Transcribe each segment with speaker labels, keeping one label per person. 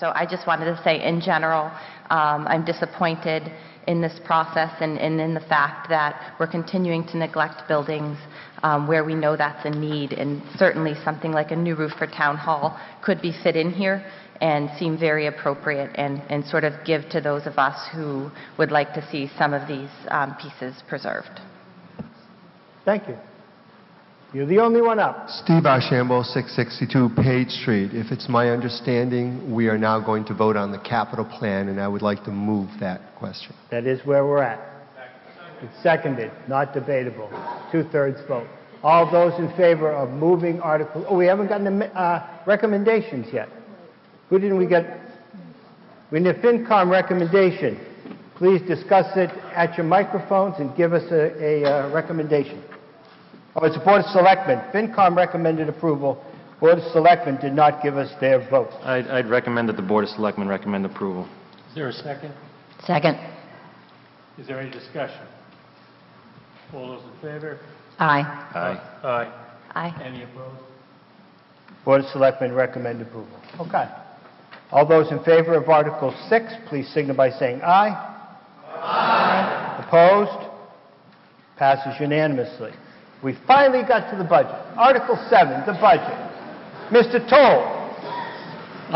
Speaker 1: so I just wanted to say, in general, I'm disappointed in this process and in the fact that we're continuing to neglect buildings where we know that's a need, and certainly something like a new roof for Town Hall could be fit in here and seem very appropriate and sort of give to those of us who would like to see some of these pieces preserved.
Speaker 2: Thank you. You're the only one up.
Speaker 3: Steve Archambault, 662 Page Street. If it's my understanding, we are now going to vote on the capital plan, and I would like to move that question.
Speaker 2: That is where we're at. It's seconded, not debatable. 2/3 vote. All those in favor of moving Article... Oh, we haven't gotten the recommendations yet. Who didn't we get? We need a FinCom recommendation. Please discuss it at your microphones and give us a recommendation. Oh, it's the Board of Selectmen. FinCom recommended approval. Board of Selectmen did not give us their vote.
Speaker 4: I'd recommend that the Board of Selectmen recommend approval.
Speaker 5: Is there a second?
Speaker 1: Second.
Speaker 5: Is there any discussion? All those in favor?
Speaker 1: Aye.
Speaker 4: Aye.
Speaker 5: Aye.
Speaker 1: Aye.
Speaker 5: Any opposed?
Speaker 2: Board of Selectmen recommend approval. Okay. All those in favor of Article 6, please signify by saying aye. Aye. Opposed? Passes unanimously. We finally got to the budget. Article 7, the budget. Mr. Toll.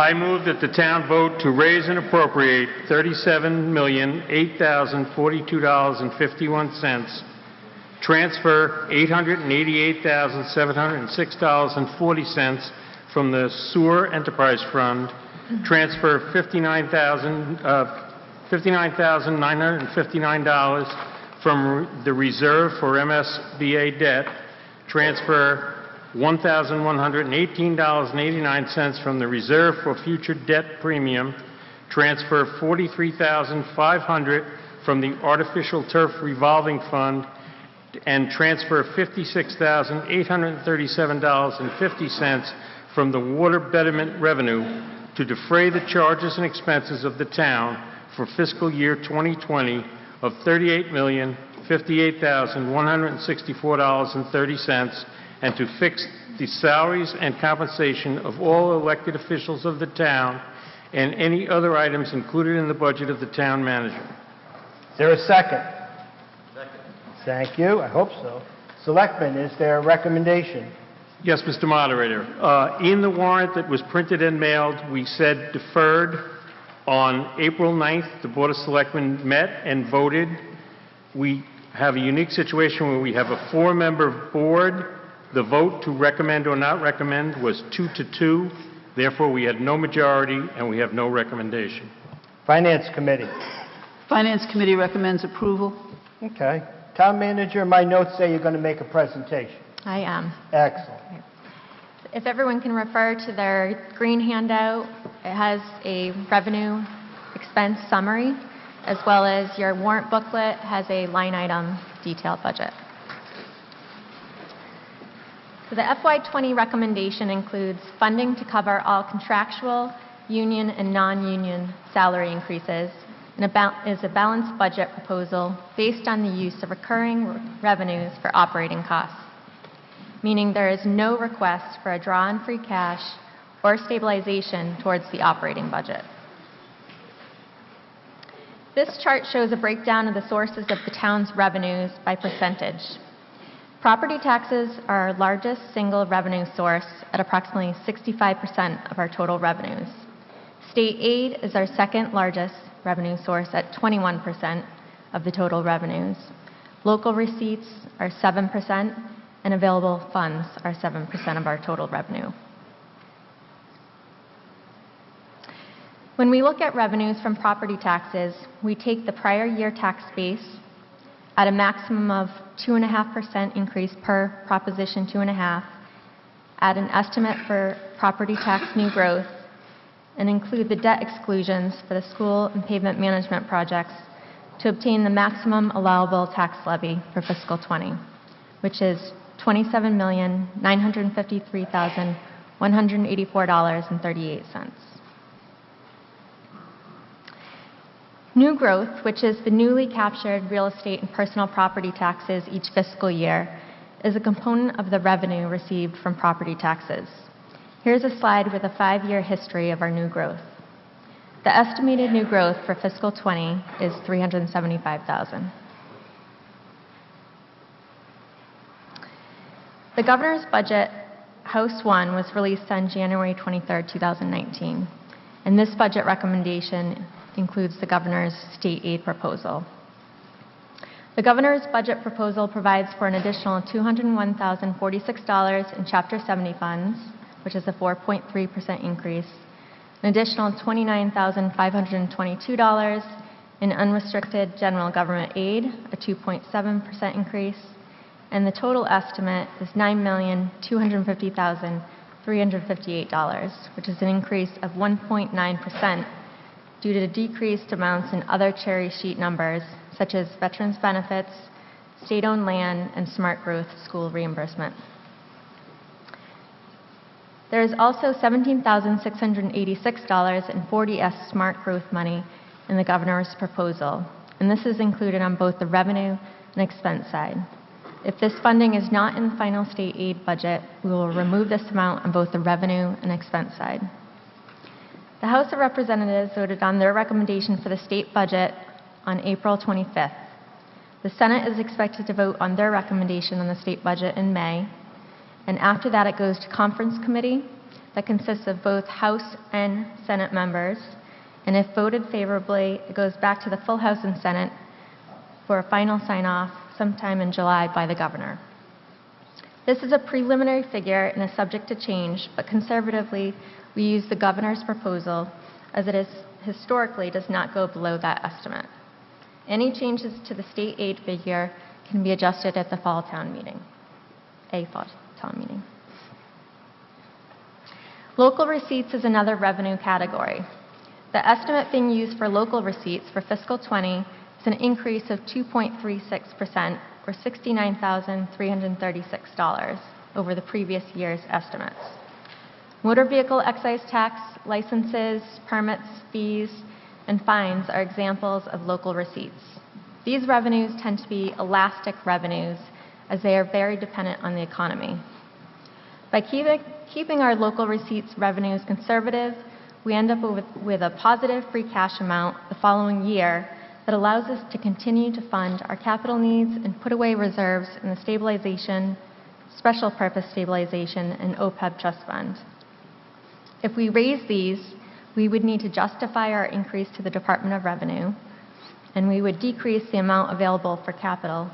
Speaker 5: I move that the town vote to raise and appropriate $37,008,042.51, transfer $888,706.40 from the Sewer Enterprise Fund, transfer $59,959 from the Reserve for MSBA debt, transfer $1,118.89 from the Reserve for future debt premium, transfer $43,500 from the Artificial Turf Revolving Fund, and transfer $56,837.50 from the Water Betterment Revenue to defray the charges and expenses of the town for fiscal year 2020 of $38,058,164.30, and to fix the salaries and compensation of all elected officials of the town and any other items included in the budget of the town manager.
Speaker 2: Is there a second? Second. Thank you. I hope so. Selectmen, is there a recommendation?
Speaker 5: Yes, Mr. Moderator. In the warrant that was printed and mailed, we said deferred. On April 9th, the Board of Selectmen met and voted. We have a unique situation where we have a 4-member board. The vote to recommend or not recommend was 2-2. Therefore, we had no majority and we have no recommendation.
Speaker 2: Finance Committee.
Speaker 6: Finance Committee recommends approval.
Speaker 2: Okay. Town Manager, my notes say you're going to make a presentation.
Speaker 7: I am.
Speaker 2: Excellent.
Speaker 7: If everyone can refer to their green handout, it has a revenue expense summary, as well as your warrant booklet has a line item detailed budget. So the FY20 recommendation includes funding to cover all contractual, union, and non-union salary increases, and is a balanced budget proposal based on the use of recurring revenues for operating costs, meaning there is no request for a draw on free cash or stabilization towards the operating budget. This chart shows a breakdown of the sources of the town's revenues by percentage. Property taxes are our largest single revenue source at approximately 65% of our total revenues. State aid is our second largest revenue source at 21% of the total revenues. Local receipts are 7%, and available funds are 7% of our total revenue. When we look at revenues from property taxes, we take the prior year tax base at a maximum of 2.5% increase per Proposition 2.5, add an estimate for property tax new growth, and include the debt exclusions for the school and pavement management projects to obtain the maximum allowable tax levy for fiscal 20, which is $27,953,184.38. New growth, which is the newly captured real estate and personal property taxes each fiscal year, is a component of the revenue received from property taxes. Here's a slide with a 5-year history of our new growth. The estimated new growth for fiscal '20 is $375,000. The governor's budget, House 1, was released on January 23, 2019, and this budget recommendation includes the governor's state aid proposal. The governor's budget proposal provides for an additional $201,046 in Chapter 70 funds, which is a 4.3% increase, an additional $29,522 in unrestricted general government aid, a 2.7% increase, and the total estimate is $9,250,358, which is an increase of 1.9% due to decreased amounts in other cherry sheet numbers, such as veterans benefits, state-owned land, and smart growth school reimbursement. There is also $17,686 in 40S smart growth money in the governor's proposal, and this is included on both the revenue and expense side. If this funding is not in the final state aid budget, we will remove this amount on both the revenue and expense side. The House of Representatives voted on their recommendation for the state budget on April 25th. The Senate is expected to vote on their recommendation on the state budget in May, and after that it goes to conference committee that consists of both House and Senate members, and if voted favorably, it goes back to the full House and Senate for a final sign-off sometime in July by the governor. This is a preliminary figure and is subject to change, but conservatively, we use the governor's proposal as it is historically does not go below that estimate. Any changes to the state aid figure can be adjusted at the fall town meeting, Local receipts is another revenue category. The estimate being used for local receipts for fiscal '20 is an increase of 2.36%, or $69,336 over the previous year's estimates. Motor vehicle excise tax, licenses, permits, fees, and fines are examples of local receipts. These revenues tend to be elastic revenues as they are very dependent on the economy. By keeping our local receipts revenues conservative, we end up with a positive free cash amount the following year that allows us to continue to fund our capital needs and put away reserves in the stabilization, special purpose stabilization, and OPEB trust fund. If we raise these, we would need to justify our increase to the Department of Revenue, and we would decrease the amount available for capital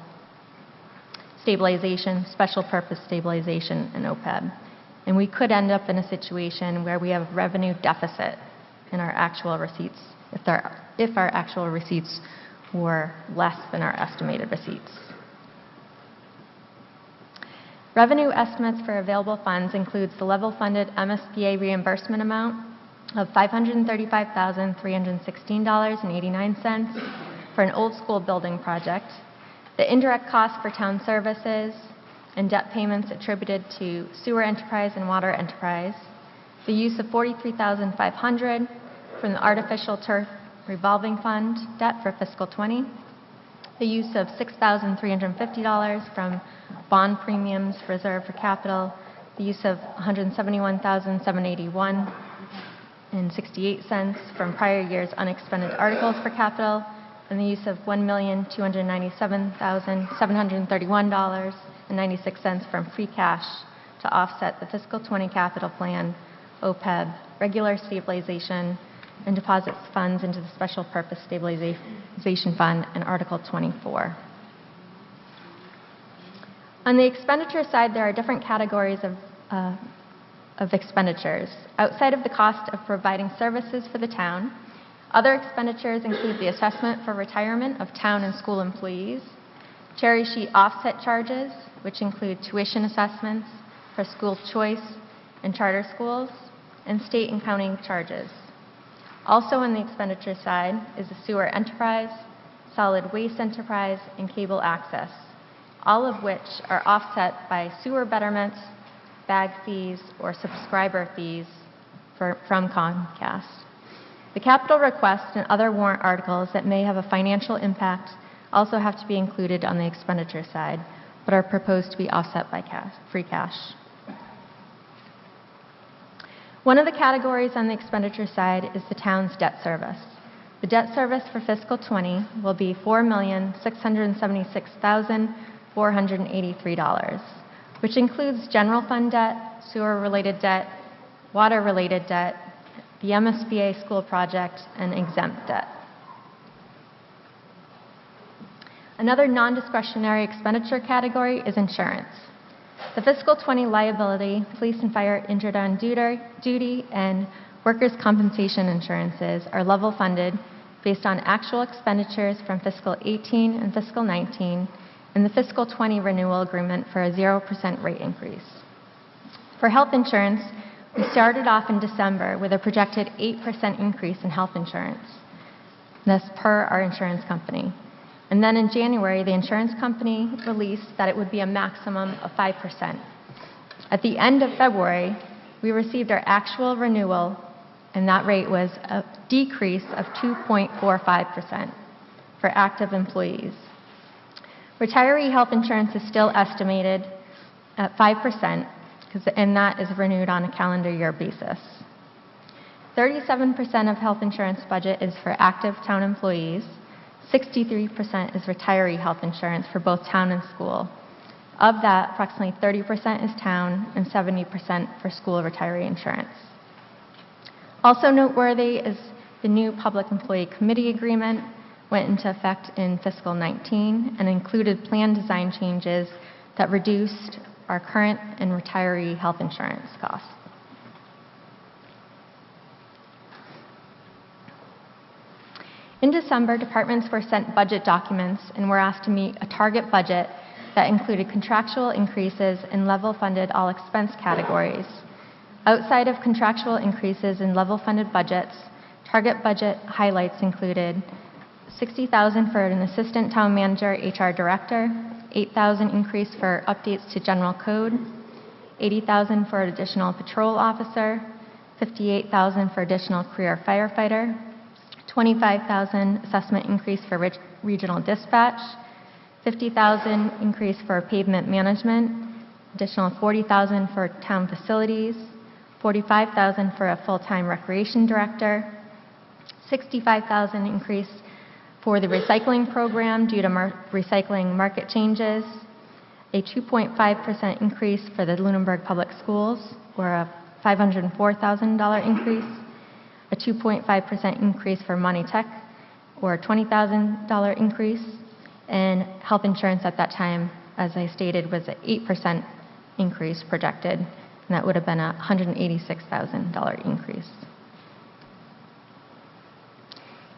Speaker 7: stabilization, special purpose stabilization, and OPEB. And we could end up in a situation where we have revenue deficit in our actual receipts, if our actual receipts were less than our estimated receipts. Revenue estimates for available funds includes the level-funded MSBA reimbursement amount of $535,316.89 for an old school building project, the indirect costs for town services and debt payments attributed to sewer enterprise and water enterprise, the use of $43,500 from the artificial turf revolving fund debt for fiscal '20, the use of $6,350 from bond premiums reserved for capital, the use of $171,781.68 from prior year's unexpended articles for capital, and the use of $1,297,731.96 from free cash to offset the fiscal '20 capital plan, OPEB, regular stabilization, and deposits funds into the special purpose stabilization fund and Article 24. On the expenditure side, there are different categories of expenditures. Outside of the cost of providing services for the town, other expenditures include the assessment for retirement of town and school employees, cherry sheet offset charges, which include tuition assessments for school choice and charter schools, and state and county charges. Also on the expenditure side is the sewer enterprise, solid waste enterprise, and cable access, all of which are offset by sewer betterments, bag fees, or subscriber fees from Comcast. The capital request and other warrant articles that may have a financial impact also have to be included on the expenditure side, but are proposed to be offset by free cash. One of the categories on the expenditure side is the town's debt service. The debt service for fiscal 20 will be $4,676,483, which includes general fund debt, sewer-related debt, water-related debt, the MSBA school project, and exempt debt. Another non-discretionary expenditure category is insurance. The fiscal 20 liability, police and fire injured on duty, and workers' compensation insurances are level funded based on actual expenditures from fiscal 18 and fiscal 19 and the fiscal 20 renewal agreement for a 0% rate increase. For health insurance, we started off in December with a projected 8% increase in health insurance, this per our insurance company. And then in January, the insurance company released that it would be a maximum of 5%. At the end of February, we received our actual renewal, and that rate was a decrease of 2.45% for active employees. Retiree health insurance is still estimated at 5%, and that is renewed on a calendar year basis. 37% of health insurance budget is for active town employees. 63% is retiree health insurance for both town and school. Of that, approximately 30% is town and 70% for school retiree insurance. Also noteworthy is the new Public Employee Committee Agreement went into effect in fiscal 19 and included plan design changes that reduced our current and retiree health insurance costs. In December, departments were sent budget documents and were asked to meet a target budget that included contractual increases in level-funded all expense categories. Outside of contractual increases in level-funded budgets, target budget highlights included $60,000 for an assistant town manager, HR director, $8,000 increase for updates to general code, $80,000 for an additional patrol officer, $58,000 for additional career firefighter, $25,000 assessment increase for regional dispatch, $50,000 increase for pavement management, additional $40,000 for town facilities, $45,000 for a full-time recreation director, $65,000 increase for the recycling program due to recycling market changes, a 2.5% increase for the Lunenburg Public Schools, or a $504,000 increase, a 2.5% increase for Monty Tech, or a $20,000 increase, and health insurance at that time, as I stated, was an 8% increase projected, and that would have been a $186,000 increase.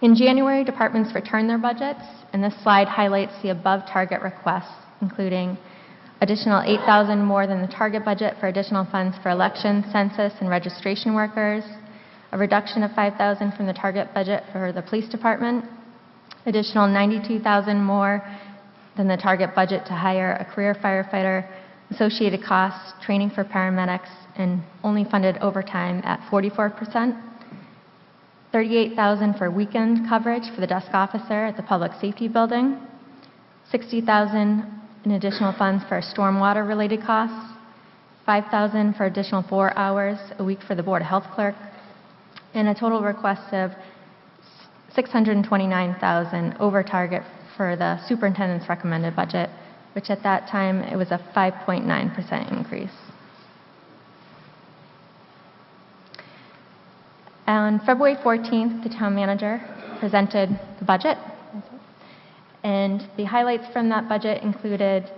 Speaker 7: In January, departments returned their budgets, and this slide highlights the above target requests, including additional $8,000 more than the target budget for additional funds for election, census, and registration workers, a reduction of $5,000 from the target budget for the police department, additional $92,000 more than the target budget to hire a career firefighter, associated costs, training for paramedics, and only funded overtime at 44%, $38,000 for weekend coverage for the desk officer at the public safety building, $60,000 in additional funds for stormwater related costs, $5,000 for additional 4 hours a week for the Board of Health clerk, and a total request of $629,000 over target for the superintendent's recommended budget, which at that time it was a 5.9% increase. On February 14th, the town manager presented the budget, and the highlights from that budget included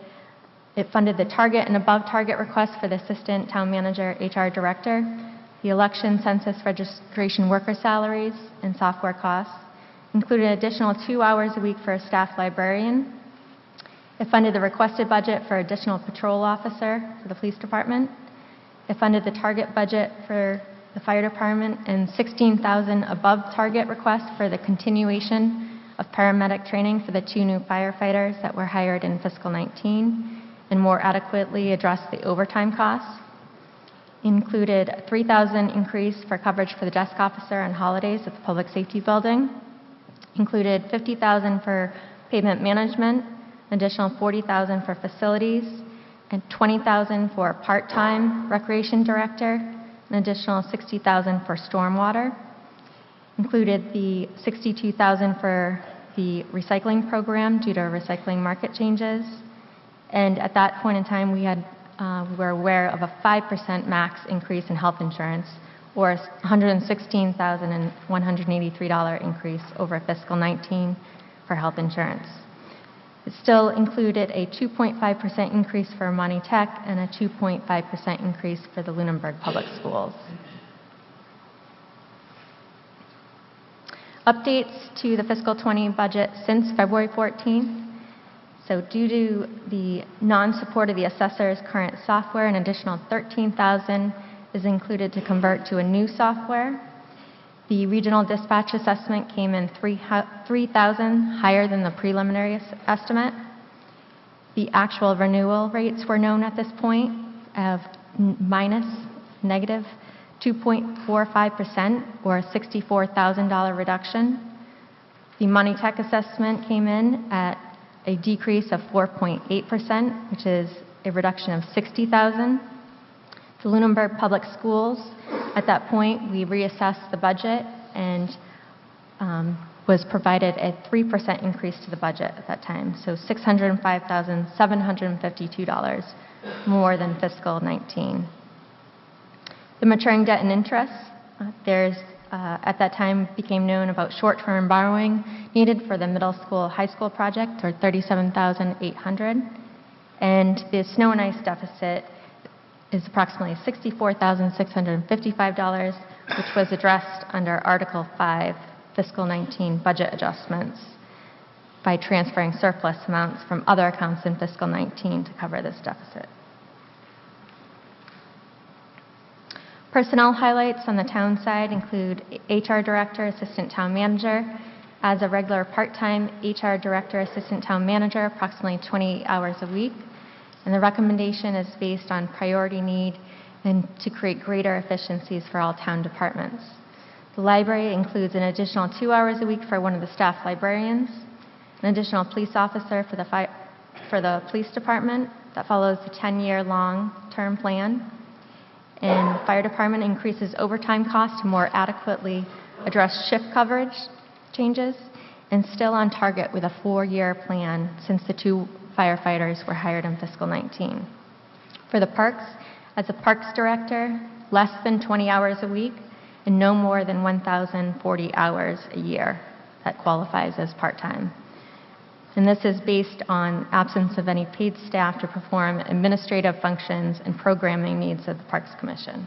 Speaker 7: it funded the target and above target requests for the assistant town manager, HR director, the election, census, registration worker salaries, and software costs, included an additional 2 hours a week for a staff librarian. It funded the requested budget for additional patrol officer for the police department. It funded the target budget for the fire department and $16,000 above target request for the continuation of paramedic training for the 2 new firefighters that were hired in fiscal 19 and more adequately address the overtime costs. Included a $3,000 increase for coverage for the desk officer on holidays at the public safety building. Included $50,000 for pavement management, additional $40,000 for facilities, and $20,000 for a part-time recreation director, an additional $60,000 for stormwater, included the $62,000 for the recycling program due to recycling market changes. And at that point in time, we were aware of a 5% max increase in health insurance, or a $116,183 increase over fiscal 19 for health insurance. It still included a 2.5% increase for Monty Tech and a 2.5% increase for the Lunenburg Public Schools. Updates to the fiscal 20 budget since February 14th. So due to the non-support of the assessor's current software, an additional $13,000 is included to convert to a new software. The regional dispatch assessment came in $3,000 higher than the preliminary estimate. The actual renewal rates were known at this point of negative 2.45%, or a $64,000 reduction. The Monty Tech assessment came in at a decrease of 4.8%, which is a reduction of $60,000. The Lunenburg Public Schools, at that point, we reassessed the budget and was provided a 3% increase to the budget at that time, so $605,752 more than fiscal 19. The maturing debt and interest, at that time became known about short-term borrowing needed for the middle school, high school project, or $37,800. And the snow and ice deficit is approximately $64,655, which was addressed under Article 5, Fiscal 19 budget adjustments by transferring surplus amounts from other accounts in fiscal 19 to cover this deficit. Personnel highlights on the town side include HR Director, Assistant Town Manager. As a regular part-time HR Director, Assistant Town Manager, approximately 28 hours a week. And the recommendation is based on priority need and to create greater efficiencies for all town departments. The library includes an additional 2 hours a week for one of the staff librarians, an additional police officer for the police department that follows the 10-year long-term plan. And the fire department increases overtime costs to more adequately address shift coverage changes, and still on target with a 4-year plan since the 2 firefighters were hired in fiscal 19. For the parks, as a parks director, less than 20 hours a week and no more than 1,040 hours a year. That qualifies as part-time. And this is based on absence of any paid staff to perform administrative functions and programming needs of the Parks Commission.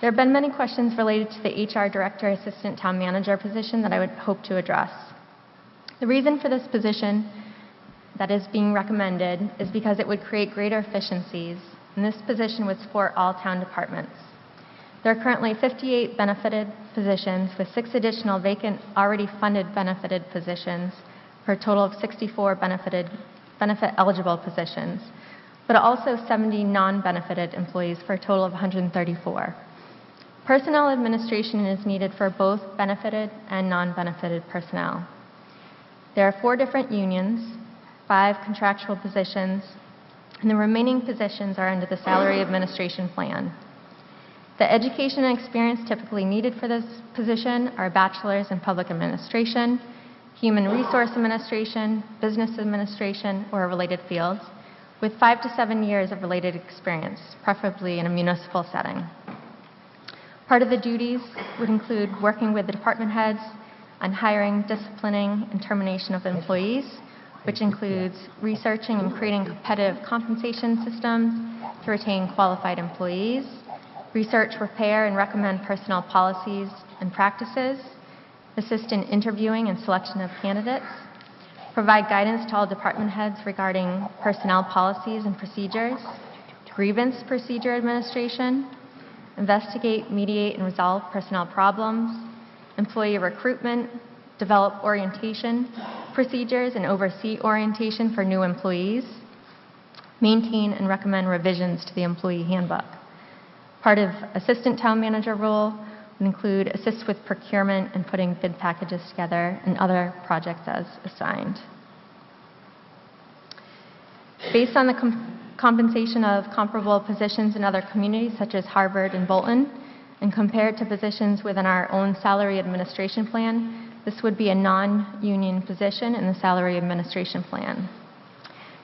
Speaker 7: There have been many questions related to the HR Director, Assistant Town Manager position that I would hope to address. The reason for this position that is being recommended is because it would create greater efficiencies, and this position was for all town departments. There are currently 58 benefited positions with 6 additional vacant, already funded benefited positions for a total of 64 benefit-eligible positions, but also 70 non-benefited employees for a total of 134. Personnel administration is needed for both benefited and non-benefited personnel. There are 4 different unions, 5 contractual positions, and the remaining positions are under the salary administration plan. The education and experience typically needed for this position are a bachelor's in public administration, human resource administration, business administration, or related fields, with 5 to 7 years of related experience, preferably in a municipal setting. Part of the duties would include working with the department heads on hiring, disciplining, and termination of employees, which includes researching and creating competitive compensation systems to retain qualified employees, research, prepare, and recommend personnel policies and practices, assist in interviewing and selection of candidates, provide guidance to all department heads regarding personnel policies and procedures, grievance procedure administration, investigate, mediate, and resolve personnel problems, employee recruitment, develop orientation procedures and oversee orientation for new employees, maintain and recommend revisions to the employee handbook. Part of assistant town manager role would include assist with procurement and putting bid packages together and other projects as assigned. Based on the compensation of comparable positions in other communities such as Harvard and Bolton, and compared to positions within our own salary administration plan, this would be a non-union position in the salary administration plan.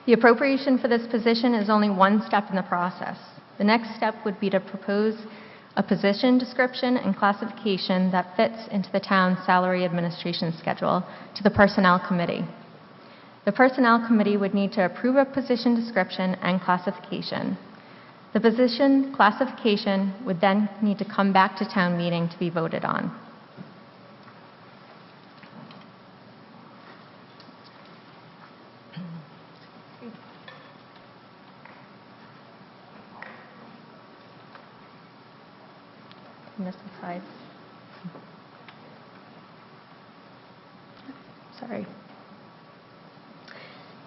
Speaker 7: The appropriation for this position is only one step in the process. The next step would be to propose a position description and classification that fits into the town's salary administration schedule to the Personnel Committee. The Personnel Committee would need to approve a position description and classification. The position classification would then need to come back to town meeting to be voted on. Miss the slides. Sorry.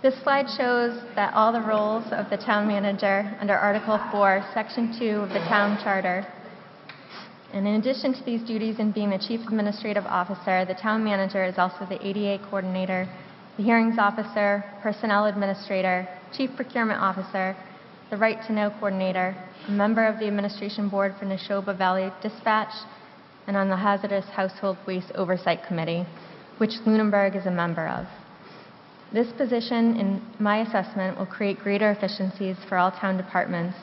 Speaker 7: This slide shows that all the roles of the town manager under Article 4, Section 2 of the town charter. And in addition to these duties and being the chief administrative officer, the town manager is also the ADA coordinator, the hearings officer, personnel administrator, chief procurement officer, the right to know coordinator, a member of the administration board for Neshoba Valley Dispatch, and on the Hazardous Household Waste Oversight Committee, which Lunenburg is a member of. This position, in my assessment, will create greater efficiencies for all town departments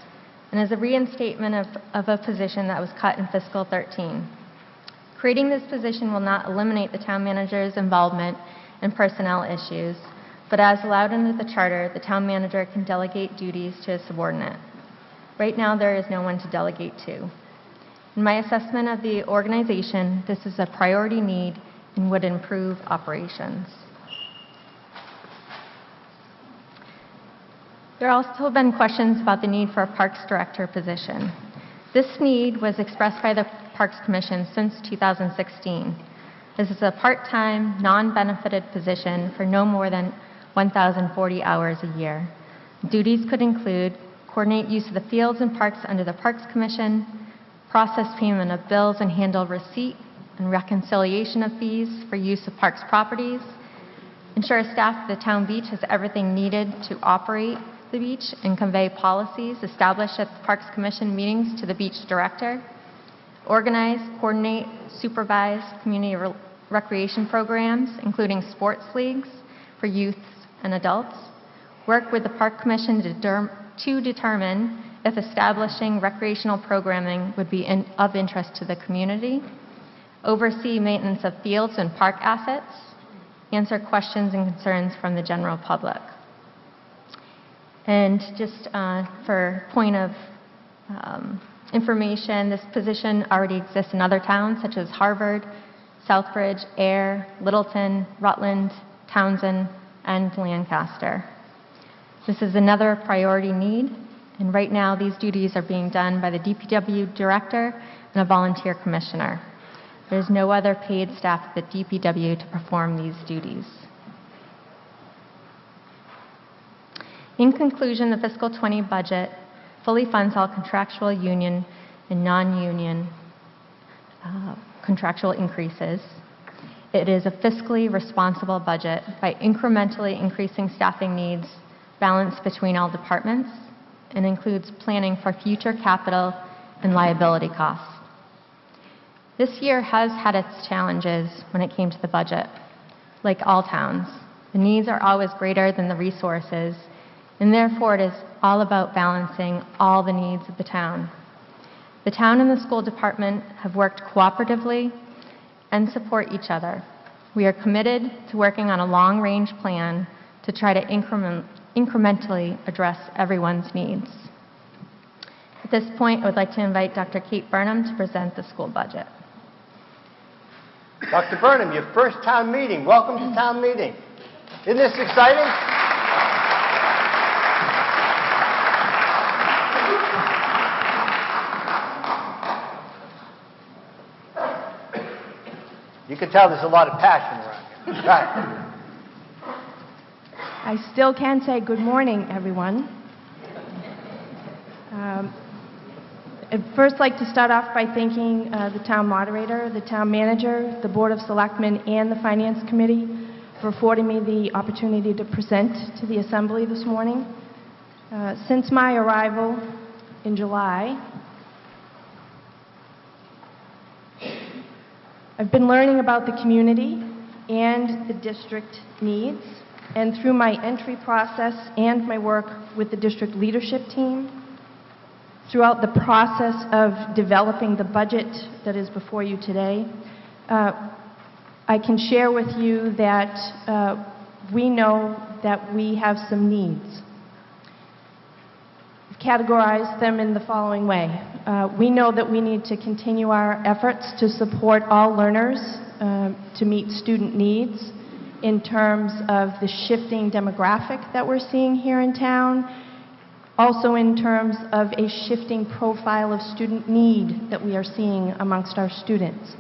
Speaker 7: and is a reinstatement of a position that was cut in fiscal 13. Creating this position will not eliminate the town manager's involvement in personnel issues, but as allowed under the charter, the town manager can delegate duties to a subordinate. Right now, there is no one to delegate to. In my assessment of the organization, this is a priority need and would improve operations. There have also been questions about the need for a Parks Director position. This need was expressed by the Parks Commission since 2016. This is a part-time, non-benefited position for no more than 1,040 hours a year. Duties could include coordinate use of the fields and parks under the Parks Commission, process payment of bills and handle receipt and reconciliation of fees for use of parks properties, ensure staff at the town beach has everything needed to operate the beach and convey policies established at the Parks Commission meetings to the beach director, organize, coordinate, supervise community recreation programs, including sports leagues for youth and adults, work with the Park Commission to determine if establishing recreational programming would be of interest to the community, oversee maintenance of fields and park assets, answer questions and concerns from the general public. And just for point of information, this position already exists in other towns such as Harvard, Southbridge, Ayr, Littleton, Rutland, Townsend, and Lancaster. This is another priority need, and right now these duties are being done by the DPW director and a volunteer commissioner. There's no other paid staff at the DPW to perform these duties. In conclusion, the fiscal 20 budget fully funds all contractual union and non-union contractual increases. It is a fiscally responsible budget by incrementally increasing staffing needs balanced between all departments and includes planning for future capital and liability costs. This year has had its challenges when it came to the budget. Like all towns, the needs are always greater than the resources, and therefore it is all about balancing all the needs of the town. The town and the school department have worked cooperatively and support each other. We are committed to working on a long-range plan to try to incrementally address everyone's needs. At this point, I would like to invite Dr. Kate Burnham to present the school budget.
Speaker 2: Dr. Burnham, your first town meeting. Welcome to town meeting. Isn't this exciting? You can tell there's a lot of passion around here. Right.
Speaker 8: I still can say good morning, everyone. I'd first like to start off by thanking the town moderator, the town manager, the Board of Selectmen, and the Finance Committee for affording me the opportunity to present to the Assembly this morning. Since my arrival in July, I've been learning about the community and the district needs, and through my entry process and my work with the district leadership team, throughout the process of developing the budget that is before you today, I can share with you that we know that we have some needs. I've categorized them in the following way. We know that we need to continue our efforts to support all learners to meet student needs in terms of the shifting demographic that we're seeing here in town, also in terms of a shifting profile of student need that we are seeing amongst our students.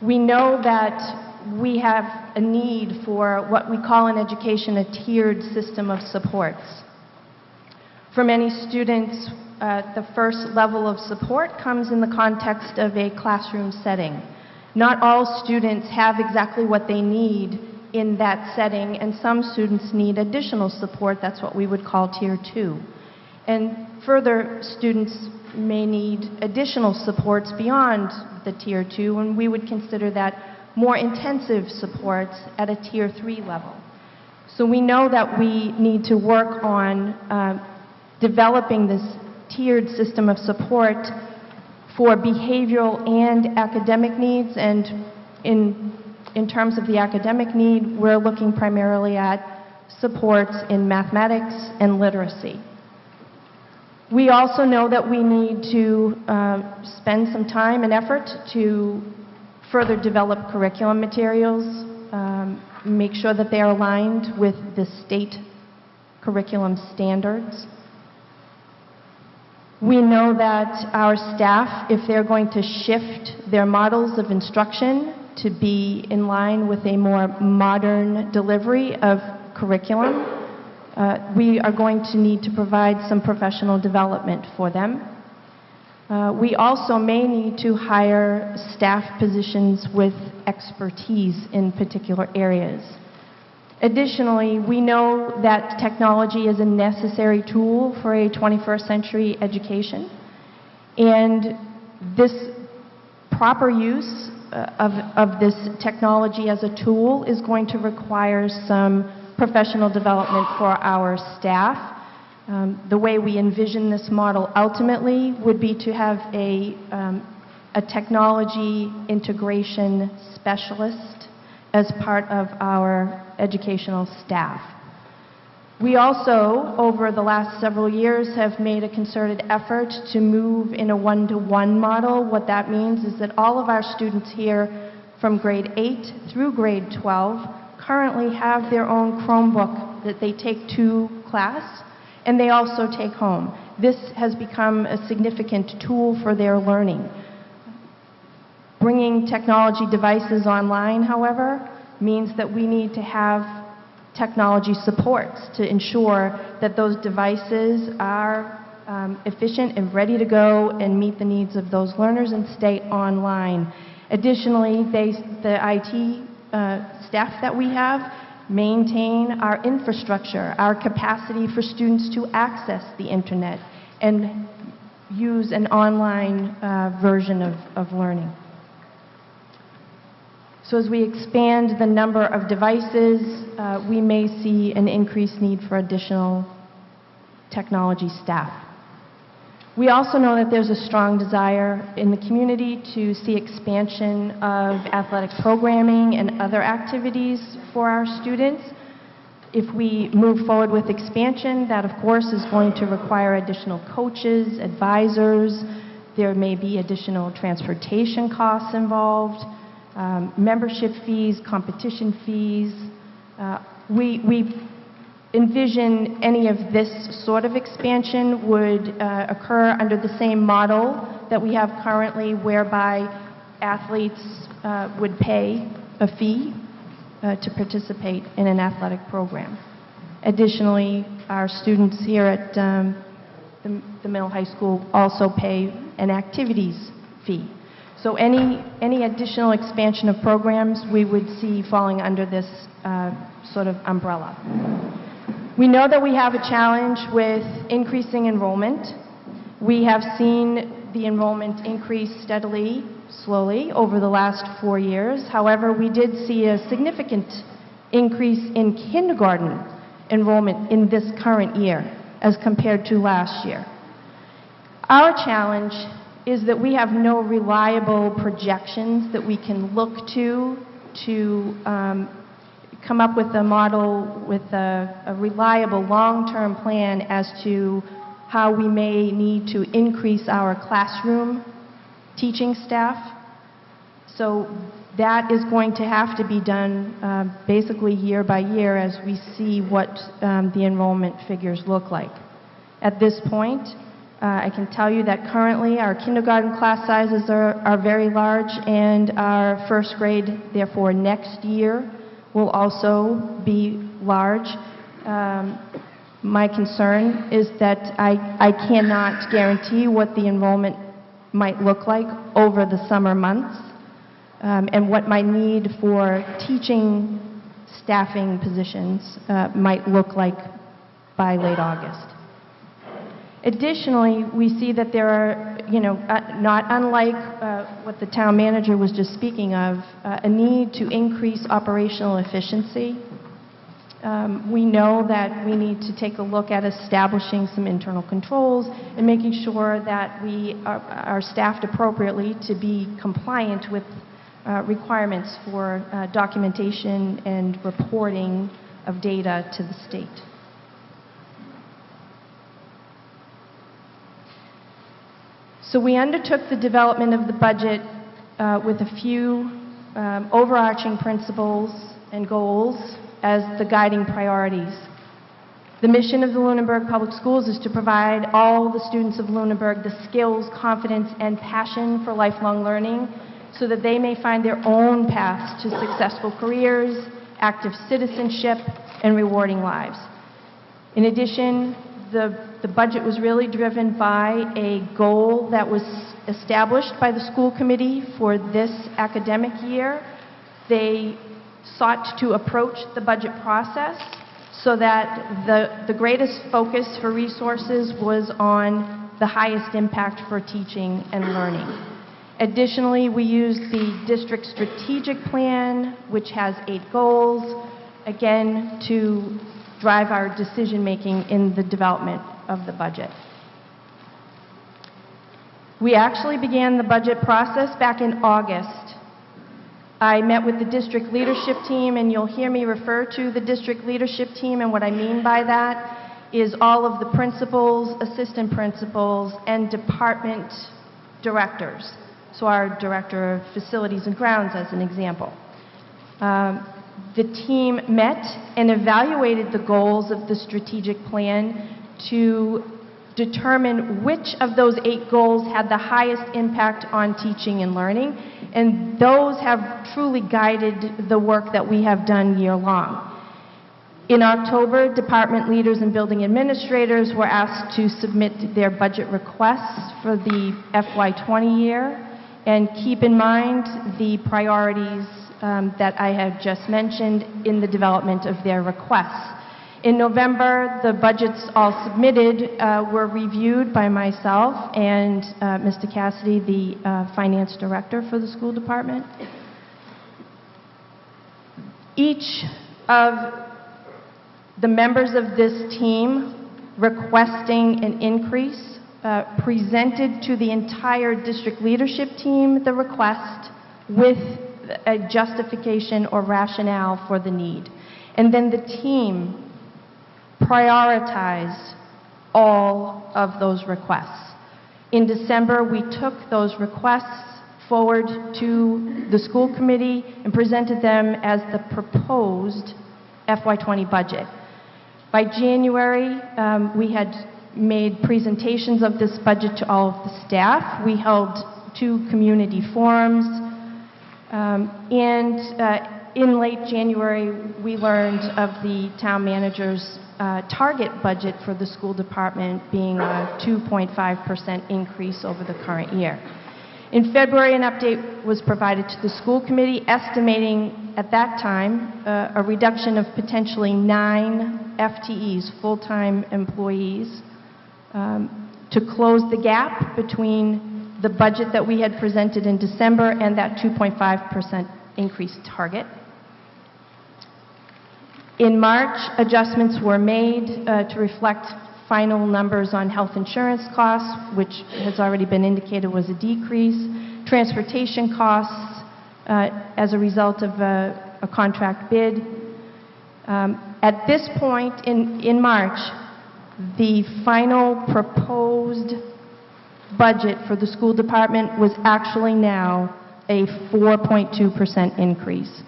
Speaker 8: We know that we have a need for what we call in education a tiered system of supports. For many students, the first level of support comes in the context of a classroom setting. Not all students have exactly what they need in that setting, and some students need additional support. That's what we would call Tier 2. And further, students may need additional supports beyond the Tier 2, and we would consider that more intensive supports at a Tier 3 level. So we know that we need to work on developing this tiered system of support for behavioral and academic needs, and in terms of the academic need, we're looking primarily at supports in mathematics and literacy. We also know that we need to spend some time and effort to further develop curriculum materials, make sure that they are aligned with the state curriculum standards. We know that our staff, if they're going to shift their models of instruction to be in line with a more modern delivery of curriculum, we are going to need to provide some professional development for them. We also may need to hire staff positions with expertise in particular areas. Additionally, we know that technology is a necessary tool for a 21st century education, and this proper use of this technology as a tool is going to require some professional development for our staff. The way we envision this model ultimately would be to have a technology integration specialist as part of our educational staff. We also, over the last several years, have made a concerted effort to move in a one-to-one model. What that means is that all of our students here from grade 8 through grade 12 currently have their own Chromebook that they take to class, and they also take home. This has become a significant tool for their learning. Bringing technology devices online, however, means that we need to have technology supports to ensure that those devices are efficient and ready to go and meet the needs of those learners and stay online. Additionally, the IT staff that we have maintain our infrastructure, our capacity for students to access the internet and use an online version of learning. So as we expand the number of devices, we may see an increased need for additional technology staff. We also know that there's a strong desire in the community to see expansion of athletic programming and other activities for our students. If we move forward with expansion, that of course is going to require additional coaches, advisors. There may be additional transportation costs involved. Membership fees, competition fees. We envision any of this sort of expansion would occur under the same model that we have currently, whereby athletes would pay a fee to participate in an athletic program. Additionally, our students here at the middle high school also pay an activities fee. So any additional expansion of programs we would see falling under this sort of umbrella. We know that we have a challenge with increasing enrollment. We have seen the enrollment increase steadily, slowly, over the last 4 years. However, we did see a significant increase in kindergarten enrollment in this current year as compared to last year. Our challenge is that we have no reliable projections that we can look to come up with a model with a reliable long-term plan as to how we may need to increase our classroom teaching staff. So that is going to have to be done basically year by year as we see what the enrollment figures look like. At this point, I can tell you that currently our kindergarten class sizes are very large, and our first grade, therefore next year, will also be large. My concern is that I cannot guarantee what the enrollment might look like over the summer months, and what my need for teaching staffing positions might look like by late August. Additionally, we see that there are, not unlike what the town manager was just speaking of, a need to increase operational efficiency. We know that we need to take a look at establishing some internal controls and making sure that we are staffed appropriately to be compliant with requirements for documentation and reporting of data to the state. So we undertook the development of the budget with a few overarching principles and goals as the guiding priorities. The mission of the Lunenburg Public Schools is to provide all the students of Lunenburg the skills, confidence, and passion for lifelong learning so that they may find their own paths to successful careers, active citizenship, and rewarding lives. In addition, the budget was really driven by a goal that was established by the school committee for this academic year. They sought to approach the budget process so that the greatest focus for resources was on the highest impact for teaching and learning. Additionally, we used the district strategic plan, which has 8 goals, again, to drive our decision-making in the development of the budget. We actually began the budget process back in August. I met with the district leadership team, and you'll hear me refer to the district leadership team, and what I mean by that is all of the principals, assistant principals, and department directors. So our director of facilities and grounds, as an example. The team met and evaluated the goals of the strategic plan to determine which of those 8 goals had the highest impact on teaching and learning, and those have truly guided the work that we have done year-long. In October, department leaders and building administrators were asked to submit their budget requests for the FY20 year, and keep in mind the priorities that I have just mentioned in the development of their requests. In November, the budgets all submitted were reviewed by myself and Mr. Cassidy, the finance director for the school department. Each of the members of this team requesting an increase presented to the entire district leadership team the request with a justification or rationale for the need. And then the team prioritized all of those requests. In December, we took those requests forward to the school committee and presented them as the proposed FY20 budget. By January, we had made presentations of this budget to all of the staff. We held 2 community forums, and in late January, we learned of the town manager's target budget for the school department being a 2.5% increase over the current year. In February, an update was provided to the school committee estimating at that time, a reduction of potentially 9 FTEs, full-time employees, to close the gap between the budget that we had presented in December and that 2.5% increase target. In March, adjustments were made to reflect final numbers on health insurance costs, which has already been indicated was a decrease, transportation costs as a result of a contract bid. At this point in March, the final proposed budget for the school department was actually now a 4.2% increase.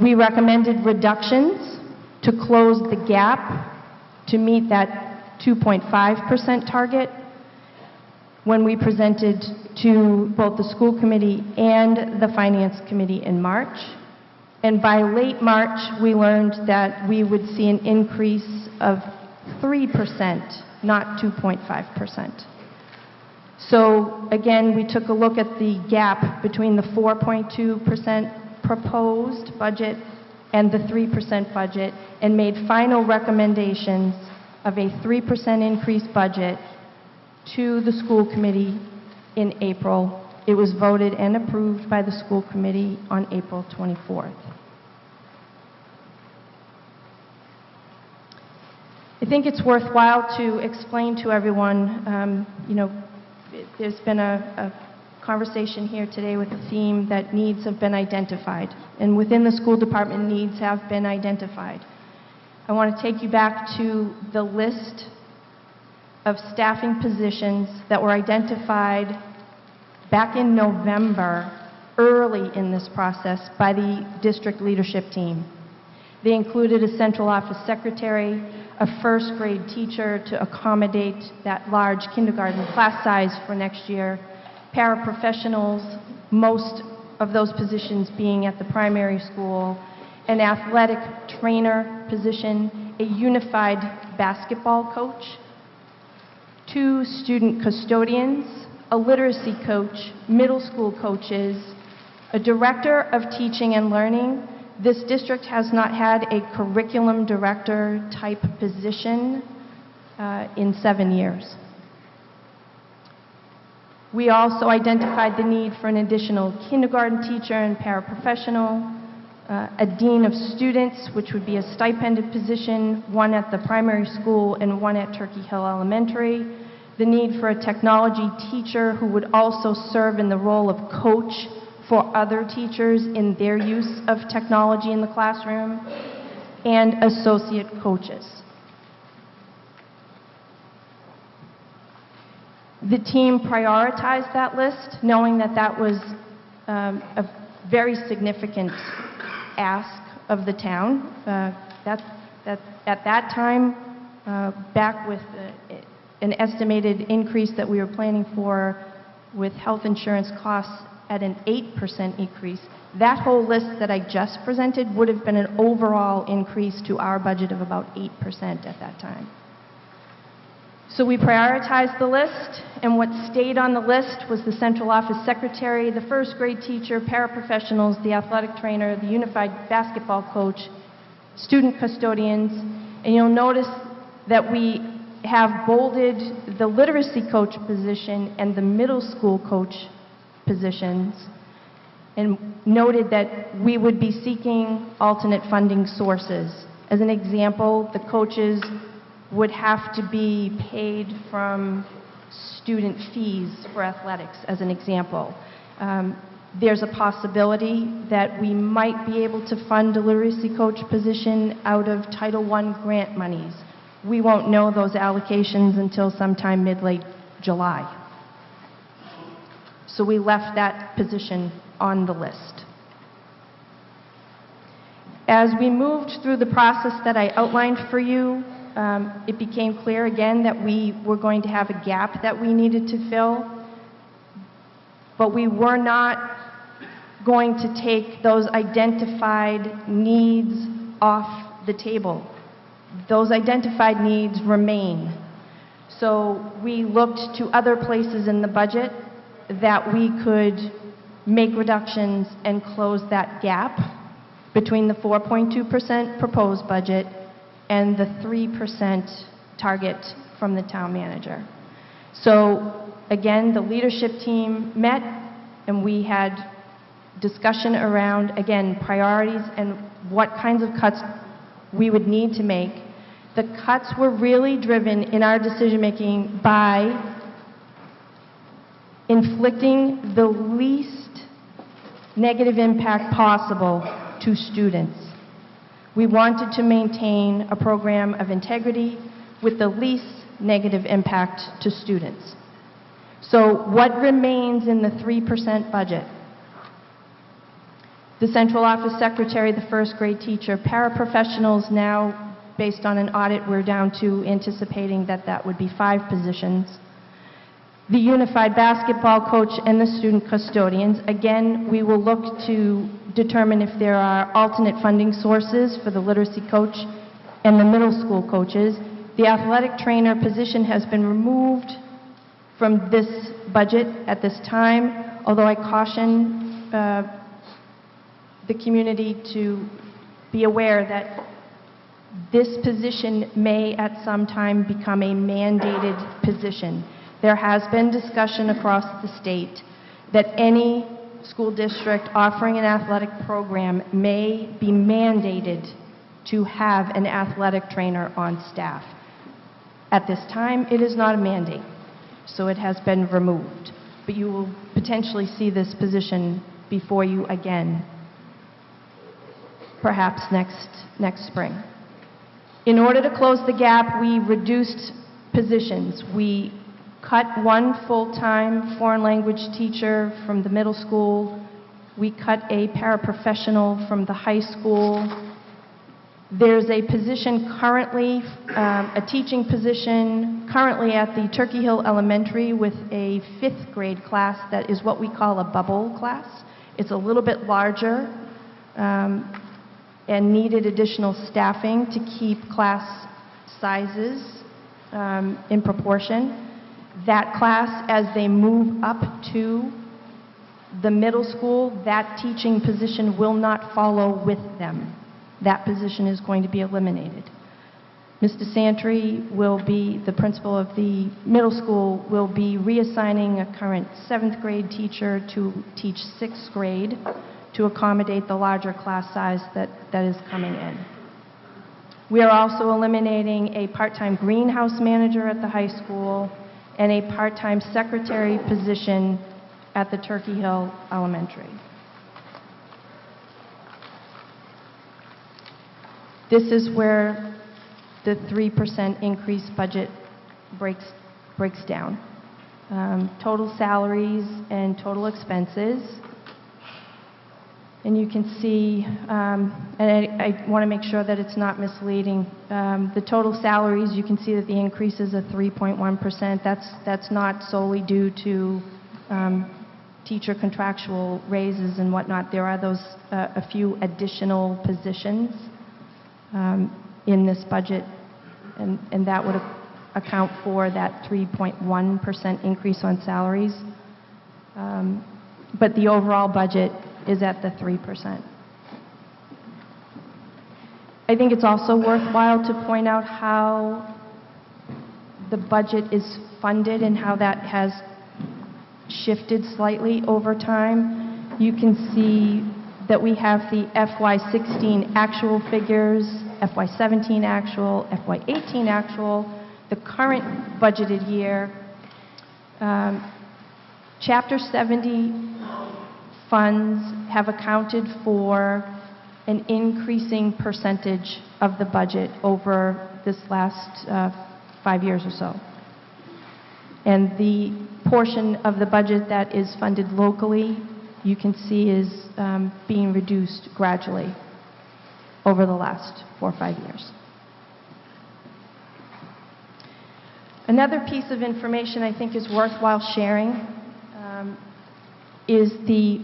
Speaker 8: We recommended reductions to close the gap to meet that 2.5% target when we presented to both the school committee and the finance committee in March. And by late March, we learned that we would see an increase of 3%, not 2.5%. So again, we took a look at the gap between the 4.2% proposed budget and the 3% budget and made final recommendations of a 3% increased budget to the school committee in April. It was voted and approved by the school committee on April 24th. I think it's worthwhile to explain to everyone, there's been a conversation here today with the theme that needs have been identified, and within the school department, needs have been identified. I want to take you back to the list of staffing positions that were identified back in November, early in this process, by the district leadership team. They included a central office secretary, a first grade teacher to accommodate that large kindergarten class size for next year, paraprofessionals, most of those positions being at the primary school, an athletic trainer position, a unified basketball coach, 2 student custodians, a literacy coach, middle school coaches, a director of teaching and learning. This district has not had a curriculum director type position in 7 years. We also identified the need for an additional kindergarten teacher and paraprofessional, a dean of students, which would be a stipended position, one at the primary school and one at Turkey Hill Elementary, the need for a technology teacher who would also serve in the role of coach for other teachers in their use of technology in the classroom, and associate coaches. The team prioritized that list, knowing that that was a very significant ask of the town. At that time, back with an estimated increase that we were planning for with health insurance costs at an 8% increase, that whole list that I just presented would have been an overall increase to our budget of about 8% at that time. So we prioritized the list, and what stayed on the list was the central office secretary, the first grade teacher, paraprofessionals, the athletic trainer, the unified basketball coach, student custodians, and you'll notice that we have bolded the literacy coach position and the middle school coach positions, and noted that we would be seeking alternate funding sources. As an example, the coaches would have to be paid from student fees for athletics, as an example. There's a possibility that we might be able to fund a literacy coach position out of Title I grant monies. We won't know those allocations until sometime mid-late July. So we left that position on the list. As we moved through the process that I outlined for you, it became clear again that we were going to have a gap that we needed to fill, but we were not going to take those identified needs off the table. Those identified needs remain. So we looked to other places in the budget that we could make reductions and close that gap between the 4.2% proposed budget and the 3% target from the town manager. So again, the leadership team met and we had discussion around, again, priorities and what kinds of cuts we would need to make. The cuts were really driven in our decision-making by inflicting the least negative impact possible to students. We wanted to maintain a program of integrity with the least negative impact to students. So what remains in the 3% budget? The central office secretary, the first grade teacher, paraprofessionals. Now, based on an audit, we're down to anticipating that that would be 5 positions. The unified basketball coach and the student custodians. Again, we will look to determine if there are alternate funding sources for the literacy coach and the middle school coaches. The athletic trainer position has been removed from this budget at this time, although I caution the community to be aware that this position may at some time become a mandated position. There has been discussion across the state that any school district offering an athletic program may be mandated to have an athletic trainer on staff. At this time, it is not a mandate, so it has been removed. But you will potentially see this position before you again, perhaps next spring. In order to close the gap, we reduced positions. We cut 1 full-time foreign language teacher from the middle school. We cut a paraprofessional from the high school. There's a position currently, a teaching position currently at the Turkey Hill Elementary with a 5th grade class that is what we call a bubble class. It's a little bit larger and needed additional staffing to keep class sizes in proportion. That class, as they move up to the middle school, that teaching position will not follow with them. That position is going to be eliminated. Mr. Santry will be, the principal of the middle school, will be reassigning a current 7th grade teacher to teach 6th grade to accommodate the larger class size that is coming in. We are also eliminating a part-time greenhouse manager at the high school and a part-time secretary position at the Turkey Hill Elementary. This is where the 3% increase budget breaks down. Total salaries and total expenses. And you can see, and I want to make sure that it's not misleading, the total salaries, you can see that the increase is a 3.1%. That's not solely due to teacher contractual raises and whatnot. There are those, a few additional positions in this budget, and that would account for that 3.1% increase on salaries. But the overall budget is at the 3%. I think it's also worthwhile to point out how the budget is funded and how that has shifted slightly over time. You can see that we have the FY16 actual figures, FY17 actual, FY18 actual, the current budgeted year. Chapter 70 funds have accounted for an increasing percentage of the budget over this last 5 years or so. And the portion of the budget that is funded locally, you can see is being reduced gradually over the last 4 or 5 years. Another piece of information I think is worthwhile sharing is the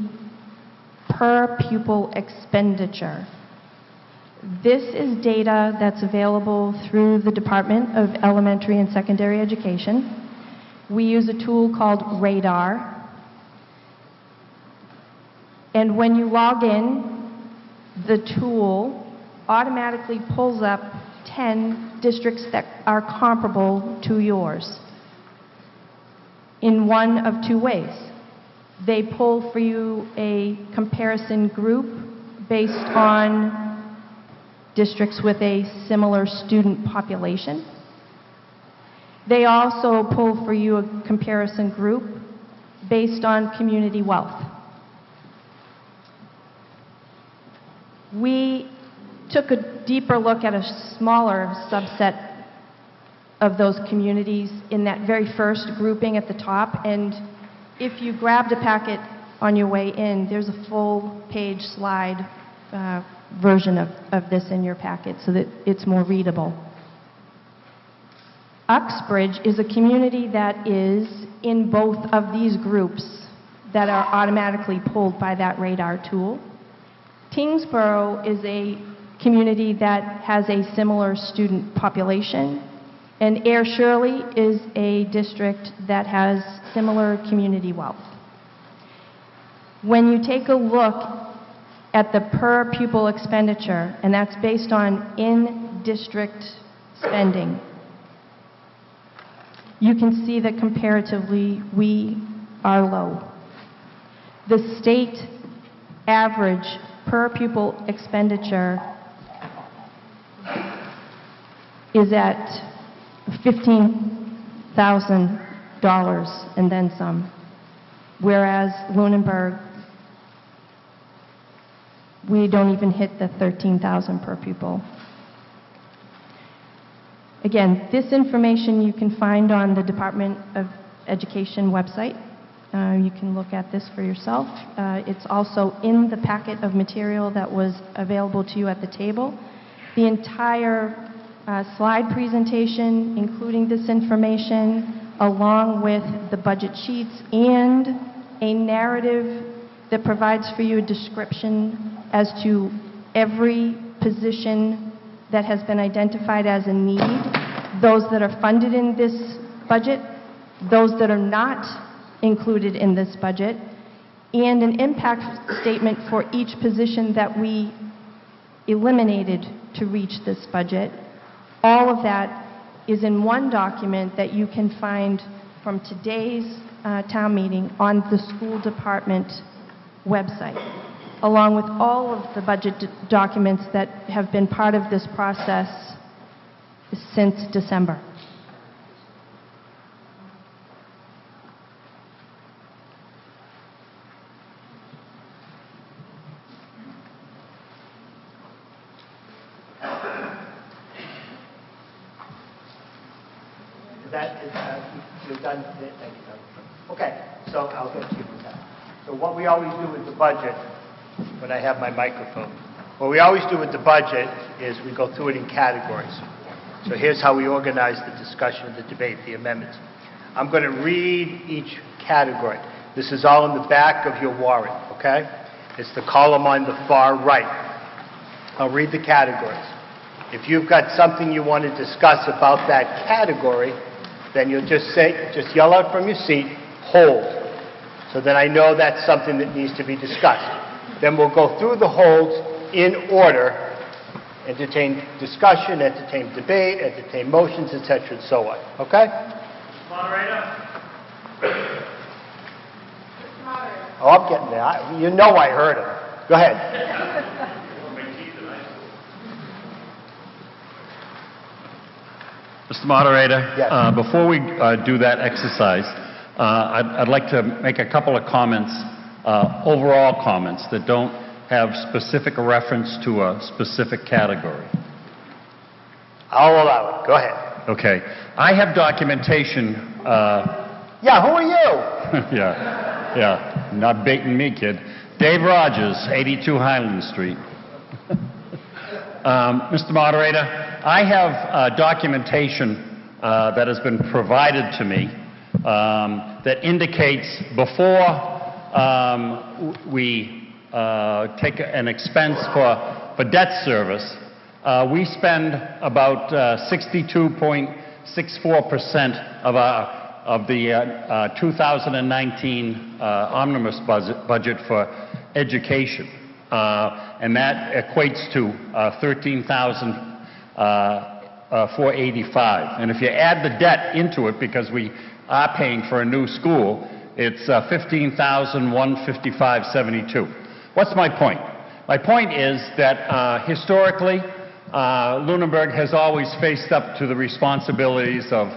Speaker 8: per pupil expenditure. This is data that's available through the Department of Elementary and Secondary Education. We use a tool called Radar. And when you log in, the tool automatically pulls up 10 districts that are comparable to yours in one of two ways. They pull for you a comparison group based on districts with a similar student population. They also pull for you a comparison group based on community wealth. We took a deeper look at a smaller subset of those communities in that very first grouping at the top, and if you grabbed a packet on your way in, there's a full-page slide version of this in your packet so that it's more readable. Uxbridge is a community that is in both of these groups that are automatically pulled by that radar tool. Tingsboro is a community that has a similar student population, and Air Shirley is a district that has similar community wealth. When you take a look at the per pupil expenditure, and that's based on in-district spending, you can see that comparatively we are low. The state average per pupil expenditure is at $15,000 and then some, whereas Lunenburg, we don't even hit the $13,000 per pupil. Again, this information you can find on the Department of Education website. You can look at this for yourself. It's also in the packet of material that was available to you at the table. The entire slide presentation, including this information, along with the budget sheets and a narrative that provides for you a description as to every position that has been identified as a need, those that are funded in this budget, those that are not included in this budget, and an impact statement for each position that we eliminated to reach this budget. All of that is in one document that you can find from today's town meeting on the school department website, along with all of the budget documents that have been part of this process since December.
Speaker 2: You're done? Thank you. Okay, so I'll get to you with that. So what we always do with the budget, when I have my microphone, what we always do with the budget is we go through it in categories. So here's how we organize the discussion, the debate, the amendments. I'm going to read each category. This is all in the back of your warrant, okay? It's the column on the far right. I'll read the categories. If you've got something you want to discuss about that category, then you'll just yell out from your seat, hold. So then I know that's something that needs to be discussed. Then we'll go through the holds in order, entertain discussion, entertain debate, entertain motions, etc., and so on. Okay?
Speaker 5: Moderator?
Speaker 2: Oh, I'm getting there. You know I heard him. Go ahead.
Speaker 5: Mr. Moderator,
Speaker 2: Yes.
Speaker 5: Before we do that exercise, I'd like to make a couple of comments, overall comments, that don't have specific reference to a specific category.
Speaker 2: I'll allow it. Go ahead.
Speaker 5: Okay. I have documentation.
Speaker 2: Yeah, who are you?
Speaker 5: yeah. Not baiting me, kid. Dave Rogers, 82 Highland Street. Mr. Moderator, I have documentation that has been provided to me that indicates before we take an expense for debt service, we spend about 62.64% of the 2019 omnibus budget for
Speaker 9: education, and that equates to $13,485. And if you add the debt into it, because we are paying for a new school, it's $15,155.72. What's my point? My point is that historically, Lunenburg has always faced up to the responsibilities of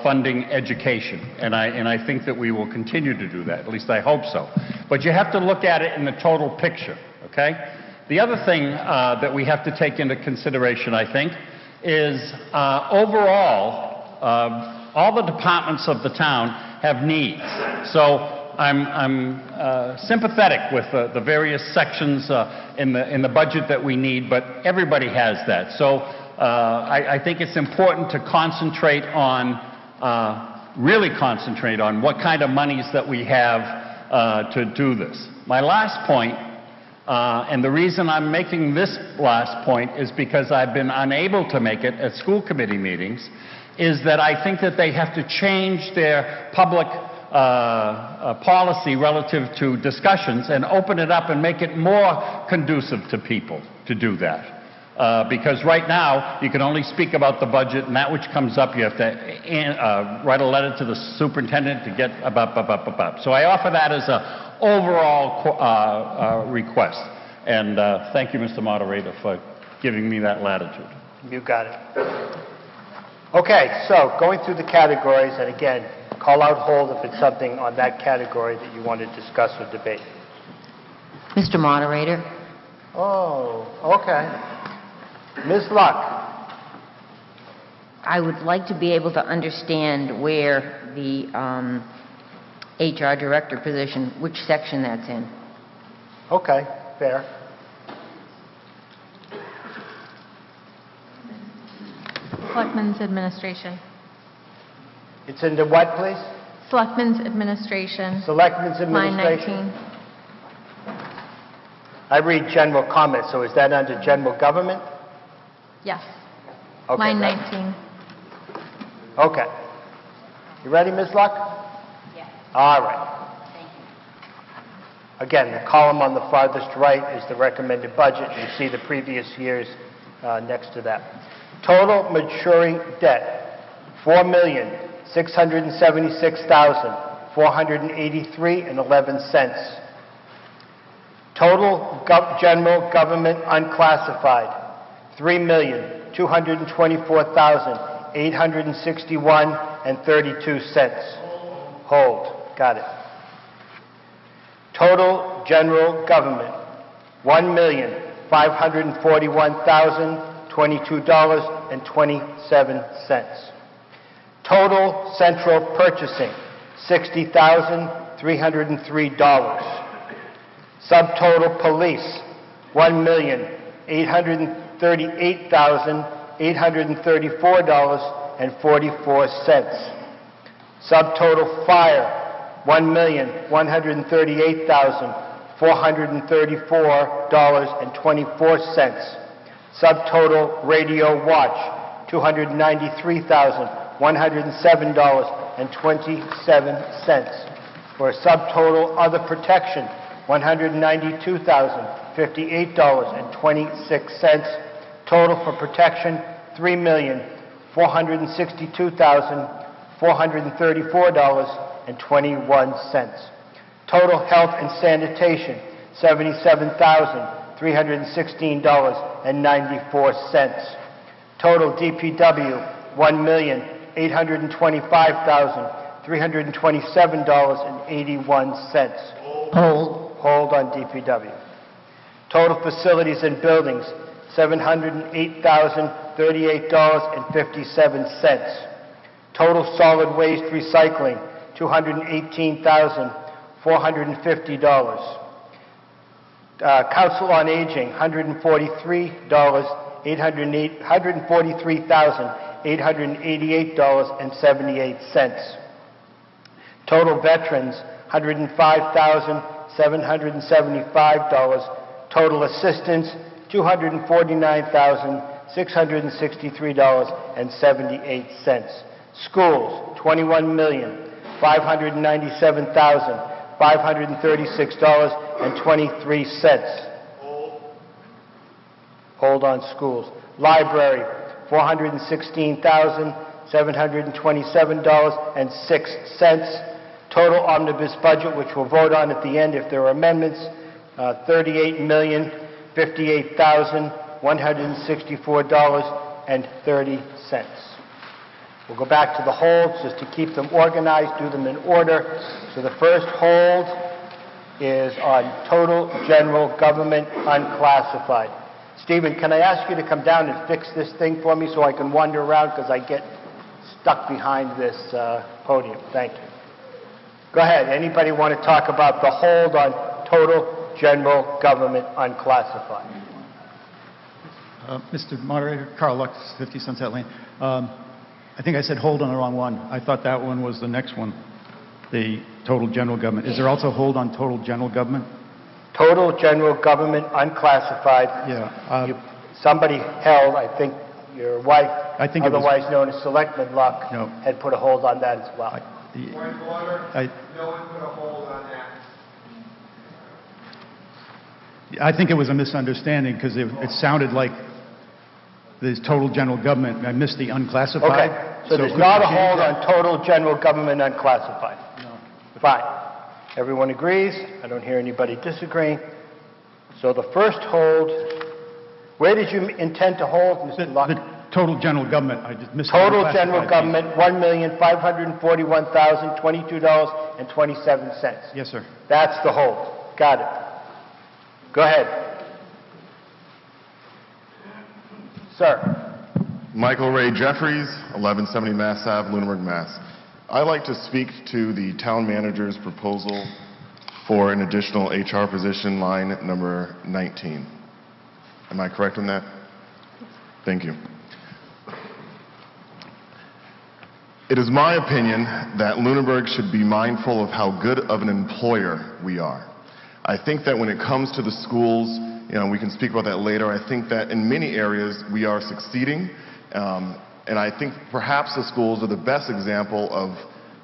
Speaker 9: funding education, and I think that we will continue to do that. At least I hope so. But you have to look at it in the total picture, okay? The other thing that we have to take into consideration, I think, is overall, all the departments of the town have needs. So I'm sympathetic with the various sections in the budget that we need, but everybody has that. So I think it's important to concentrate on, really concentrate on what kind of monies that we have to do this. My last point, and the reason I'm making this last point is because I've been unable to make it at school committee meetings, is that I think that they have to change their public policy relative to discussions and open it up and make it more conducive to people to do that. Because right now, you can only speak about the budget, and that which comes up, you have to write a letter to the superintendent to get So I offer that as an overall request. And thank you, Mr. Moderator, for giving me that latitude.
Speaker 2: You got it. Okay, so going through the categories, and again, call out hold if it's something on that category that you want to discuss or debate.
Speaker 10: Mr. Moderator.
Speaker 2: Oh, okay. Ms. Luck.
Speaker 10: I would like to be able to understand where the HR director position, which section that's in.
Speaker 2: Okay, fair.
Speaker 7: Selectmen's Administration.
Speaker 2: It's into what, please?
Speaker 7: Selectmen's Administration.
Speaker 2: Selectmen's
Speaker 7: Line
Speaker 2: Administration.
Speaker 7: 19.
Speaker 2: I read general comment, so is that under general government?
Speaker 7: Yes.
Speaker 2: Okay,
Speaker 7: Line
Speaker 2: that-
Speaker 7: 19.
Speaker 2: Okay. You ready, Ms. Luck?
Speaker 10: Yes.
Speaker 2: All right. Again, the column on the farthest right is the recommended budget. You see the previous years next to that. Total maturing debt, $4,676,483.11. Total general government unclassified, $3,224,861.32. Hold. Got it. Total general government, $1,541,022.27. Total central purchasing, $60,303. Subtotal police, $1,838,834.44. Subtotal fire, $1,138,434.24. Subtotal radio watch, $293,107.27. For a subtotal other protection, $192,058.26. Total for protection, $3,462,434.21. Total health and sanitation, $77,316.94. Total DPW, $1,825,327.81. Hold on DPW. Total facilities and buildings, $708,038.57. Total solid waste recycling, $218,450. Council on Aging, $143,888.78. Total veterans, $105,775. Total assistance, $249,663.78. Schools, $21,597,500. $536.23. Hold on schools. Library, $416,727.06. Total omnibus budget, which we'll vote on at the end if there are amendments, $38,058,164.30. We'll go back to the holds just to keep them organized, do them in order. So the first hold is on total general government unclassified. Stephen, can I ask you to come down and fix this thing for me so I can wander around because I get stuck behind this podium? Thank you. Go ahead. Anybody want to talk about the hold on total general government unclassified?
Speaker 11: Mr. Moderator, Carl Lux, 50 Sunset Lane. I think I said hold on the wrong one. I thought that one was the next one, the total general government. Is there also hold on total general government?
Speaker 2: Total general government unclassified.
Speaker 11: Yeah.
Speaker 2: Somebody held, I think your wife,
Speaker 11: I think
Speaker 2: otherwise known as Selectman Luck,
Speaker 11: No.
Speaker 2: had put a hold on that as well.
Speaker 3: Point of order. No one put a hold on that.
Speaker 11: I think it was a misunderstanding because it sounded like the total general government. I missed the unclassified.
Speaker 2: Okay, so there's
Speaker 11: could
Speaker 2: not
Speaker 11: you
Speaker 2: a
Speaker 11: change
Speaker 2: hold
Speaker 11: that?
Speaker 2: on total general government unclassified?
Speaker 11: No.
Speaker 2: Fine. Everyone agrees? I don't hear anybody disagreeing. So the first hold, where did you intend to hold, Mr. Luck?
Speaker 11: The total general government. I just missed the
Speaker 2: Total
Speaker 11: unclassified
Speaker 2: general
Speaker 11: piece.
Speaker 2: government, $1,541,022.27.
Speaker 11: Yes, sir.
Speaker 2: That's the hold. Got it. Go ahead. Sir.
Speaker 12: Michael Ray Jeffries, 1170 Mass Ave, Lunenburg, Mass. I'd like to speak to the town manager's proposal for an additional HR position, line number 19. Am I correct on that? Thank you. It is my opinion that Lunenburg should be mindful of how good of an employer we are. I think that when it comes to the schools, we can speak about that later, I think that in many areas we are succeeding, and I think perhaps the schools are the best example of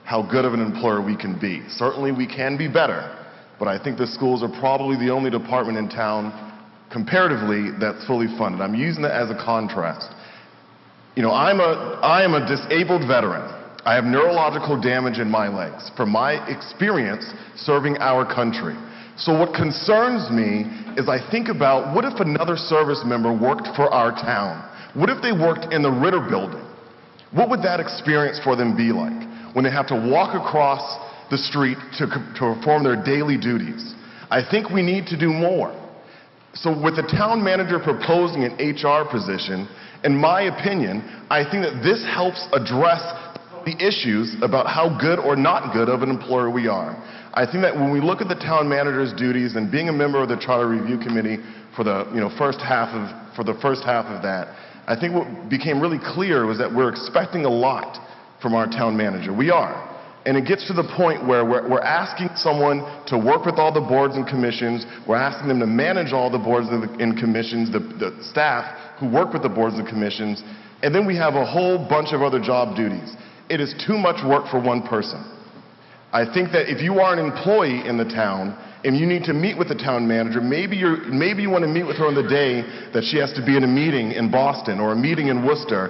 Speaker 12: how good of an employer we can be. Certainly we can be better, but I think the schools are probably the only department in town, comparatively, that's fully funded. I'm using that as a contrast. I am a disabled veteran. I have neurological damage in my legs from my experience serving our country. So what concerns me is I think about, what if another service member worked for our town? What if they worked in the Ritter building? What would that experience for them be like when they have to walk across the street to perform their daily duties? I think we need to do more. So with the town manager proposing an HR position, in my opinion, I think that this helps address the issues about how good or not good of an employer we are. I think that when we look at the town manager's duties and being a member of the Charter Review Committee for the first half of that, I think what became really clear was that we're expecting a lot from our town manager. We are. And it gets to the point where we're asking someone to work with all the boards and commissions, we're asking them to manage all the boards and commissions, the staff who work with the boards and commissions, and then we have a whole bunch of other job duties. It is too much work for one person. I think that if you are an employee in the town and you need to meet with the town manager, maybe you want to meet with her on the day that she has to be in a meeting in Boston or a meeting in Worcester.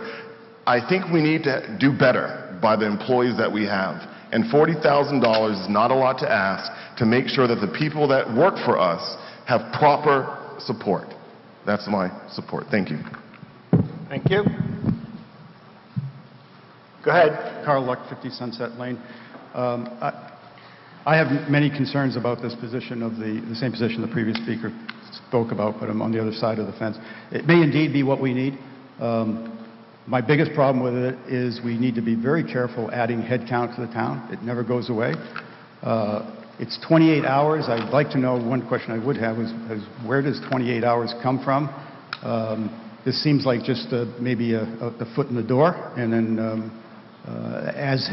Speaker 12: I think we need to do better by the employees that we have. And $40,000 is not a lot to ask to make sure that the people that work for us have proper support. That's my support. Thank you.
Speaker 2: Thank you. Go ahead.
Speaker 11: Carl Luck, 50 Sunset Lane. I have many concerns about this position of the same position the previous speaker spoke about, but I'm on the other side of the fence. It may indeed be what we need. My biggest problem with it is we need to be very careful adding headcount to the town. It never goes away. It's 28 hours. I'd like to know, one question I would have is where does 28 hours come from? This seems like just maybe a foot in the door, and then as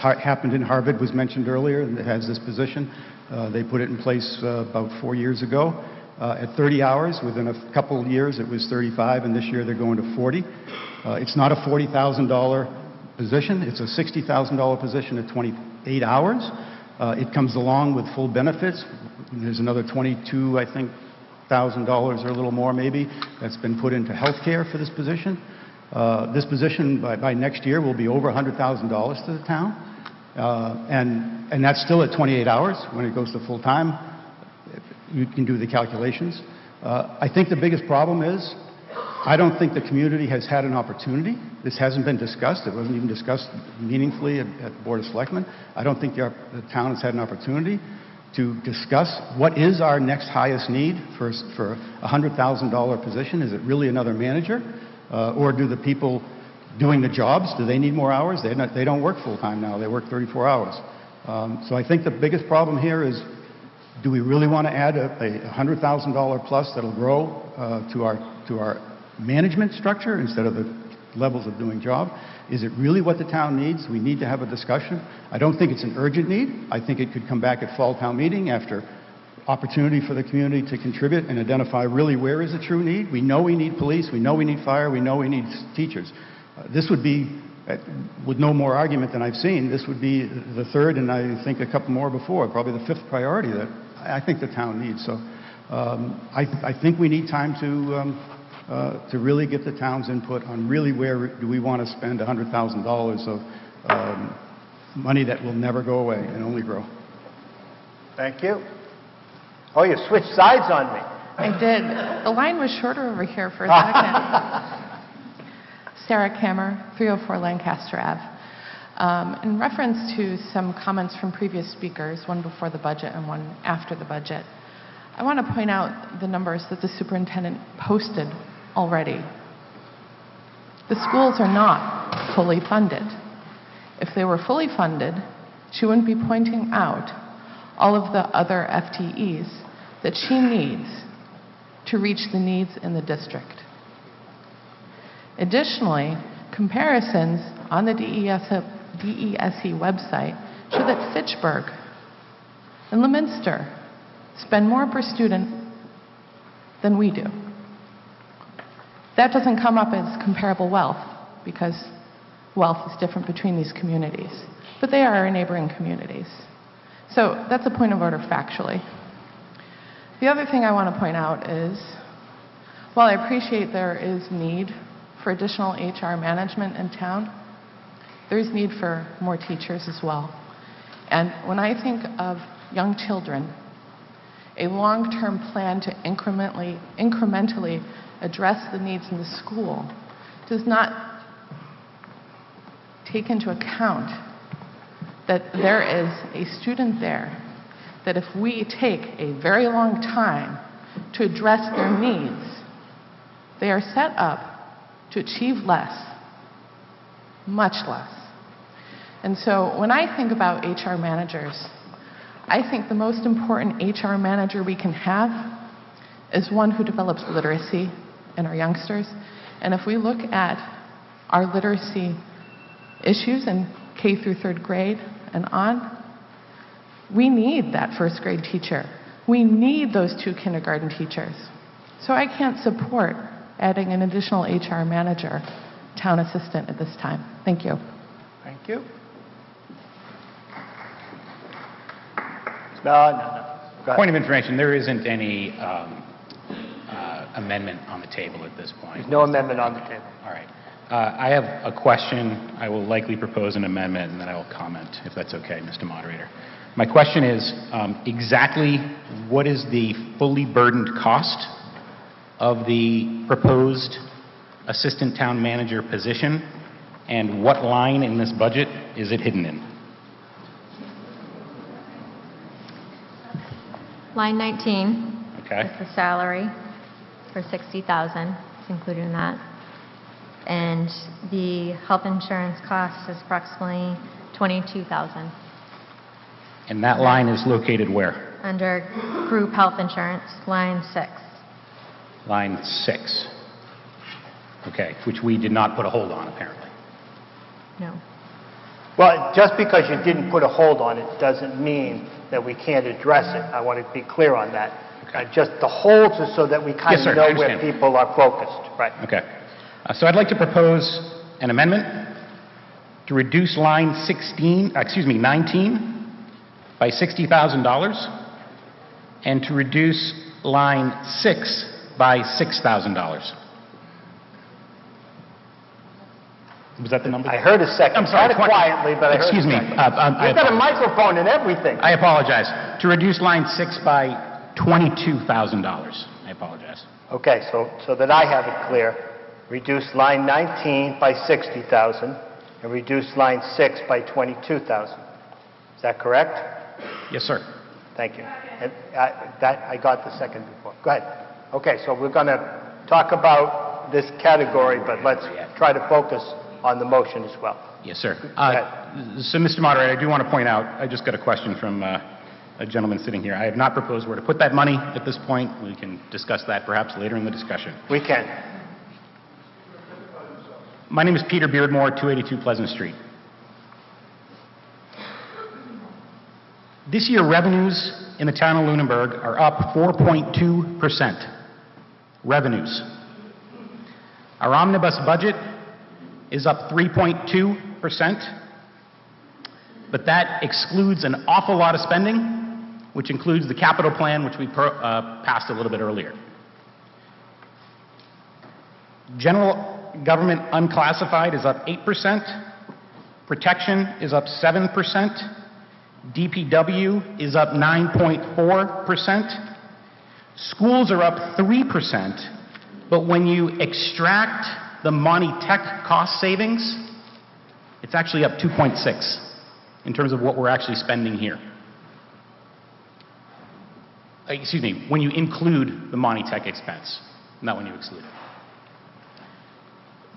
Speaker 11: happened in Harvard was mentioned earlier, it has this position. They put it in place about 4 years ago at 30 hours. Within a couple of years, it was 35, and this year they're going to 40. It's not a $40,000 position. It's a $60,000 position at 28 hours. It comes along with full benefits. There's another $22, I think, $1,000 or a little more maybe that's been put into health care for this position. This position by next year will be over $100,000 to the town. And that's still at 28 hours. When it goes to full time, you can do the calculations. I think the biggest problem is I don't think the community has had an opportunity. This hasn't been discussed. It wasn't even discussed meaningfully at the Board of Selectmen. I don't think the town has had an opportunity to discuss what is our next highest need for a $100,000 position. Is it really another manager? Or do the people doing the jobs, do they need more hours? They don't work full-time now. They work 34 hours. So I think the biggest problem here is, do we really want to add a $100,000 plus that'll grow to our management structure instead of the levels of doing job? Is it really what the town needs? We need to have a discussion. I don't think it's an urgent need. I think it could come back at fall town meeting after opportunity for the community to contribute and identify really where is the true need. We know we need police, we know we need fire, we know we need teachers. This would be, with no more argument than I've seen, this would be the third and I think a couple more before, probably the fifth priority that I think the town needs. So I think we need time to really get the town's input on really where do we want to spend $100,000 of money that will never go away and only grow.
Speaker 2: Thank you. Oh, you switched sides on me.
Speaker 13: I did. The line was shorter over here for a second. Sarah Kammer, 304 Lancaster Ave. In reference to some comments from previous speakers, one before the budget and one after the budget, I want to point out the numbers that the superintendent posted already. The schools are not fully funded. If they were fully funded, she wouldn't be pointing out all of the other FTEs that she needs to reach the needs in the district. Additionally, comparisons on the DESE website show that Fitchburg and Leominster spend more per student than we do. That doesn't come up as comparable wealth because wealth is different between these communities, but they are our neighboring communities. So that's a point of order factually. The other thing I want to point out is, while I appreciate there is need for additional HR management in town, there is need for more teachers as well. And when I think of young children, a long-term plan to incrementally address the needs in the school does not take into account that there is a student there that if we take a very long time to address their needs, they are set up to achieve less, much less. And so when I think about HR managers, I think the most important HR manager we can have is one who develops literacy in our youngsters. And if we look at our literacy issues in K through third grade and on, we need that first grade teacher. We need those 2 kindergarten teachers. So I can't support adding an additional HR manager, town assistant at this time. Thank you.
Speaker 2: Thank you. No.
Speaker 14: Point of information, there isn't any amendment on the table at this point.
Speaker 2: There's no amendment on the table.
Speaker 14: All right. I have a question. I will likely propose an amendment, and then I will comment, if that's okay, Mr. Moderator. My question is, exactly what is the fully burdened cost of the proposed assistant town manager position, and what line in this budget is it hidden in?
Speaker 7: Line 19
Speaker 14: Okay.
Speaker 7: is the salary for $60,000. It's included in that. And the health insurance cost is approximately $22,000.
Speaker 14: And that line is located where?
Speaker 7: Under group health insurance, line 6.
Speaker 14: Line 6. Okay, which we did not put a hold on, apparently.
Speaker 7: No.
Speaker 2: Well, just because you didn't put a hold on it doesn't mean that we can't address it. I want to be clear on that.
Speaker 14: Okay.
Speaker 2: Just the holds are so that we kind
Speaker 14: Yes,
Speaker 2: of
Speaker 14: sir, I
Speaker 2: know where
Speaker 14: understand.
Speaker 2: people are focused. Right.
Speaker 14: Okay. So I'd like to propose an amendment to reduce line 19 by $60,000 and to reduce line 6 by $6,000. Was that the number?
Speaker 2: I heard a second.
Speaker 14: I'm sorry.
Speaker 2: Kind of quietly, but I heard
Speaker 14: Excuse
Speaker 2: a
Speaker 14: me.
Speaker 2: second. You've got a microphone and everything.
Speaker 14: I apologize. To reduce line 6 by $22,000. I apologize.
Speaker 2: Okay, so that I have it clear, reduce line 19 by 60,000 and reduce line 6 by 22,000. Is that correct?
Speaker 14: Yes, sir.
Speaker 2: Thank you. And I got the second before. Go ahead. Okay, so we're going to talk about this category, but let's try to focus on the motion as well.
Speaker 14: Yes, sir. So, Mr. Moderator, I do want to point out, I just got a question from a gentleman sitting here. I have not proposed where to put that money at this point. We can discuss that perhaps later in the discussion.
Speaker 2: We can.
Speaker 14: My name is Peter Beardmore, 282 Pleasant Street. This year, revenues in the town of Lunenburg are up 4.2%. Revenues. Our omnibus budget is up 3.2%, but that excludes an awful lot of spending, which includes the capital plan, which we passed a little bit earlier. General government unclassified is up 8%, protection is up 7%, DPW is up 9.4%, schools are up 3%, but when you extract the Monty Tech cost savings, it's actually up 2.6 in terms of what we're actually spending here. Excuse me, when you include the Monty Tech expense, not when you exclude it.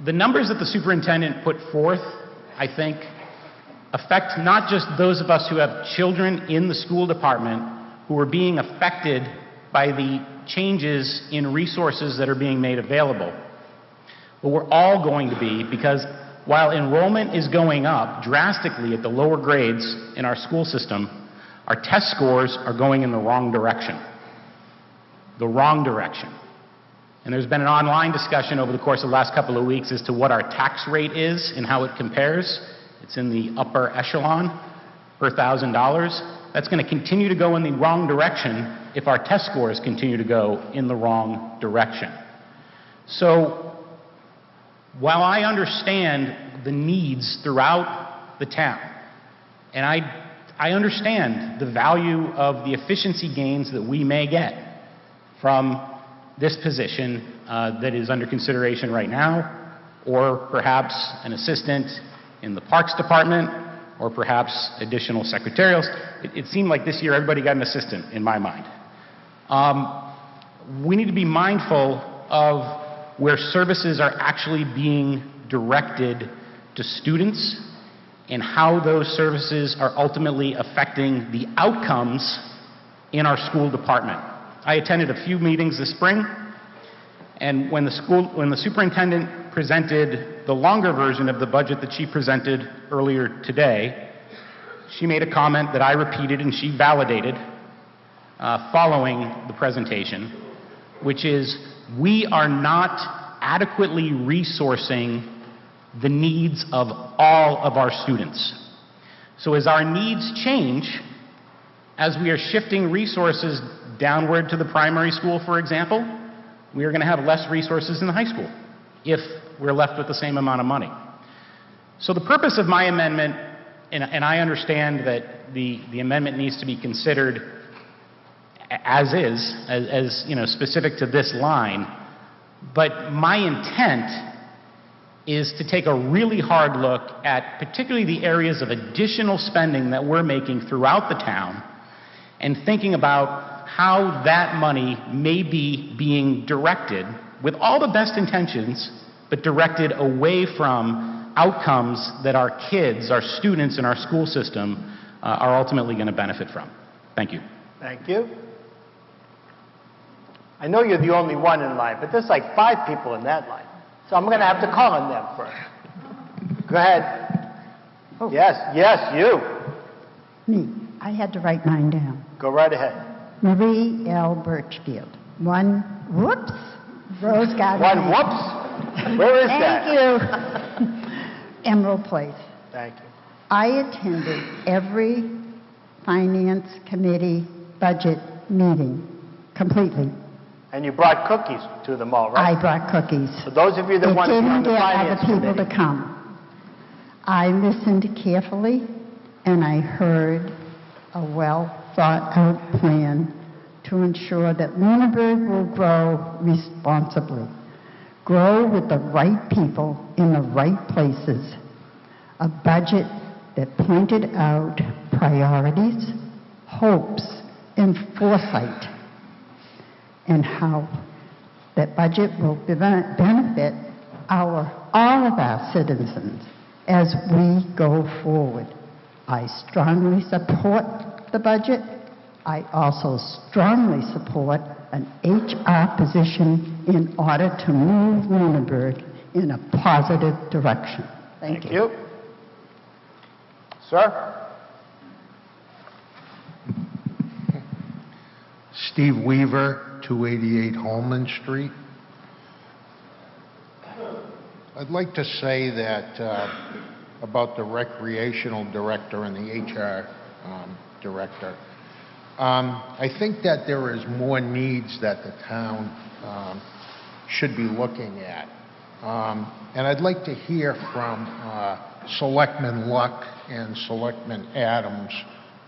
Speaker 14: The numbers that the superintendent put forth, I think, affect not just those of us who have children in the school department who are being affected by the changes in resources that are being made available, but we're all going to be, because while enrollment is going up drastically at the lower grades in our school system, our test scores are going in the wrong direction. The wrong direction. And there's been an online discussion over the course of the last couple of weeks as to what our tax rate is and how it compares. It's in the upper echelon per $1,000. That's going to continue to go in the wrong direction if our test scores continue to go in the wrong direction. So, while I understand the needs throughout the town, and I understand the value of the efficiency gains that we may get from this position that is under consideration right now, or perhaps an assistant in the Parks Department, or perhaps additional secretarials. It seemed like this year everybody got an assistant, in my mind. We need to be mindful of where services are actually being directed to students and how those services are ultimately affecting the outcomes in our school department. I attended a few meetings this spring, and when the superintendent presented the longer version of the budget that she presented earlier today, she made a comment that I repeated and she validated following the presentation, which is we are not adequately resourcing the needs of all of our students. So as our needs change, as we are shifting resources downward to the primary school, for example, we are going to have less resources in the high school if we're left with the same amount of money. So the purpose of my amendment, and I understand that the amendment needs to be considered as is, as you know, specific to this line, but my intent is to take a really hard look at particularly the areas of additional spending that we're making throughout the town and thinking about how that money may be being directed with all the best intentions, but directed away from outcomes that our kids, our students in our school system are ultimately going to benefit from. Thank you.
Speaker 2: Thank you. I know you're the only one in line, but there's like 5 people in that line. So I'm going to have to call on them first. Go ahead.
Speaker 15: Oh.
Speaker 2: Yes, you.
Speaker 15: Me. I had to write mine down.
Speaker 2: Go right ahead.
Speaker 15: Marie L. Birchfield. One whoops. Rose got
Speaker 2: One whoops? Where is that?
Speaker 15: Thank you. Emerald Place.
Speaker 2: Thank you.
Speaker 15: I attended every Finance Committee budget meeting completely.
Speaker 2: And you brought cookies to them all, right?
Speaker 15: I brought cookies.
Speaker 2: For those of you that want to be on the
Speaker 15: It didn't get
Speaker 2: Finance
Speaker 15: other people
Speaker 2: Committee.
Speaker 15: to come. I listened carefully, and I heard a well-thought-out plan to ensure that Lunenburg will grow responsibly, grow with the right people in the right places, a budget that pointed out priorities, hopes, and foresight, and how that budget will benefit all of our citizens as we go forward. I strongly support the budget. I also strongly support an HR position in order to move Lunenburg in a positive direction. Thank you.
Speaker 2: Sir?
Speaker 16: Steve Weaver, 288 Holman Street. I'd like to say that about the recreational director and the HR director. I think that there is more needs that the town should be looking at. And I'd like to hear from Selectman Luck and Selectman Adams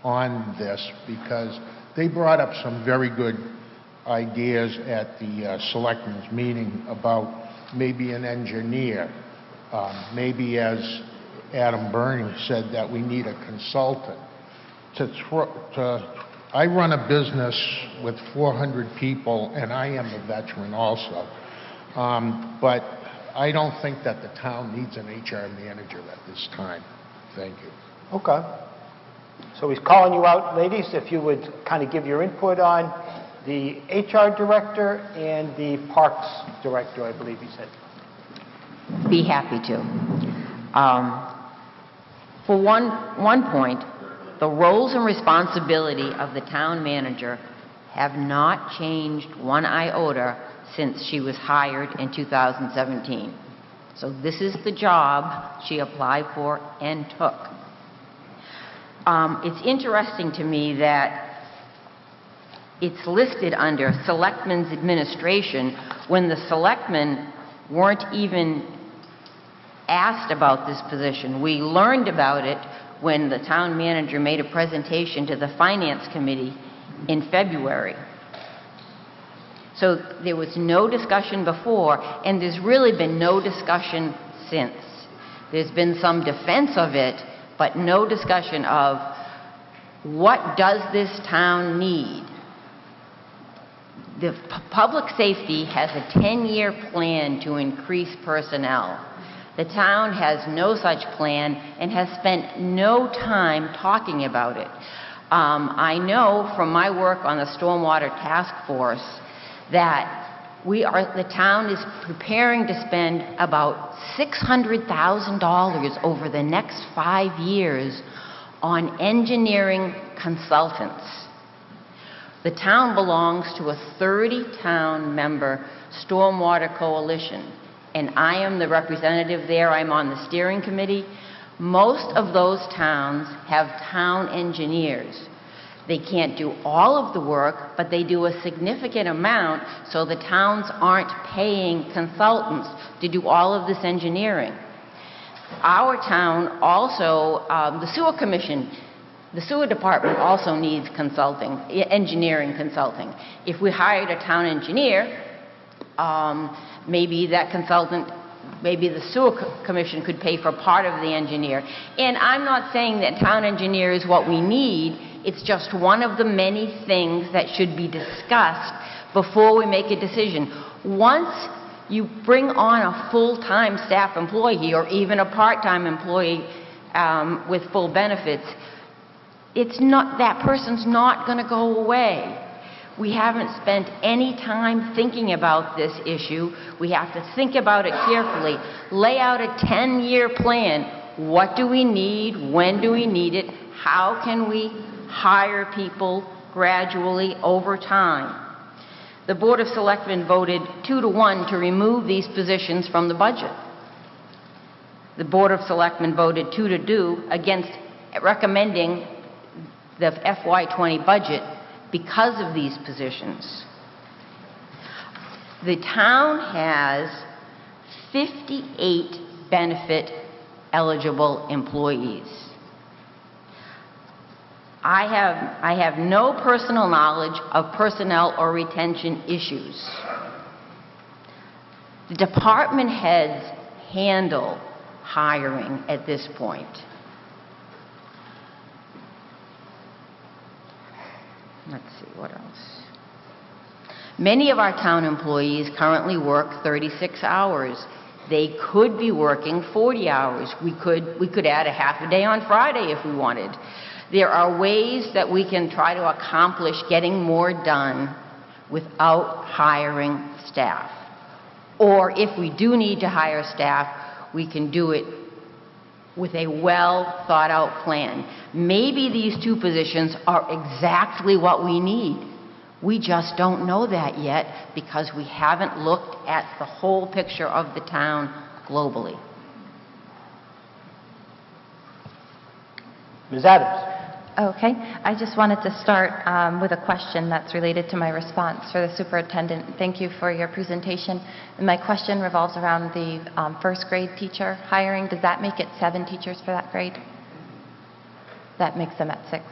Speaker 16: on this, because they brought up some very good ideas at the Selectmen's meeting about maybe an engineer, maybe, as Adam Burney said, that we need a consultant. I run a business with 400 people, and I am a veteran also. But I don't think that the town needs an HR manager at this time. Thank you.
Speaker 2: Okay. So he's calling you out, ladies, if you would kind of give your input on the HR director and the Parks director, I believe he said.
Speaker 10: Be happy to. For one point, the roles and responsibility of the town manager have not changed one iota since she was hired in 2017. So this is the job she applied for and took. It's interesting to me that it's listed under Selectmen's Administration when the Selectmen weren't even asked about this position. We learned about it when the town manager made a presentation to the Finance Committee in February. So there was no discussion before, and there's really been no discussion since. There's been some defense of it, but no discussion of what does this town need. The public safety has a 10-year plan to increase personnel. The town has no such plan and has spent no time talking about it. I know from my work on the Stormwater Task Force that the town is preparing to spend about $600,000 over the next 5 years on engineering consultants. The town belongs to a 30-town member stormwater coalition, and I am the representative there. I'm on the steering committee. Most of those towns have town engineers. They can't do all of the work, but they do a significant amount, so the towns aren't paying consultants to do all of this engineering. Our town also, the sewer commission, the sewer department also needs consulting, engineering consulting. If we hired a town engineer, maybe that consultant, maybe the sewer commission could pay for part of the engineer. And I'm not saying that town engineer is what we need. It's just one of the many things that should be discussed before we make a decision. Once you bring on a full-time staff employee or even a part-time employee with full benefits, it's not, that person's not going to go away. We haven't spent any time thinking about this issue. We have to think about it carefully, lay out a 10-year plan. What do we need? When do we need it? How can we hire people gradually over time? The Board of Selectmen voted 2-1 to remove these positions from the budget. The Board of Selectmen voted 2-2 against recommending the FY20 budget because of these positions. The town has 58 benefit-eligible employees. I have no personal knowledge of personnel or retention issues. The department heads handle hiring at this point. Let's see, what else? Many of our town employees currently work 36 hours. They could be working 40 hours. We could add a half a day on Friday if we wanted. There are ways that we can try to accomplish getting more done without hiring staff. Or if we do need to hire staff, we can do it with a well-thought-out plan. Maybe these two positions are exactly what we need. We just don't know that yet because we haven't looked at the whole picture of the town globally.
Speaker 2: Ms. Adams.
Speaker 1: Okay. I just wanted to start with a question that's related to my response for the superintendent. Thank you for your presentation. And my question revolves around the first grade teacher hiring. Does that make it 7 teachers for that grade? That makes them at 6.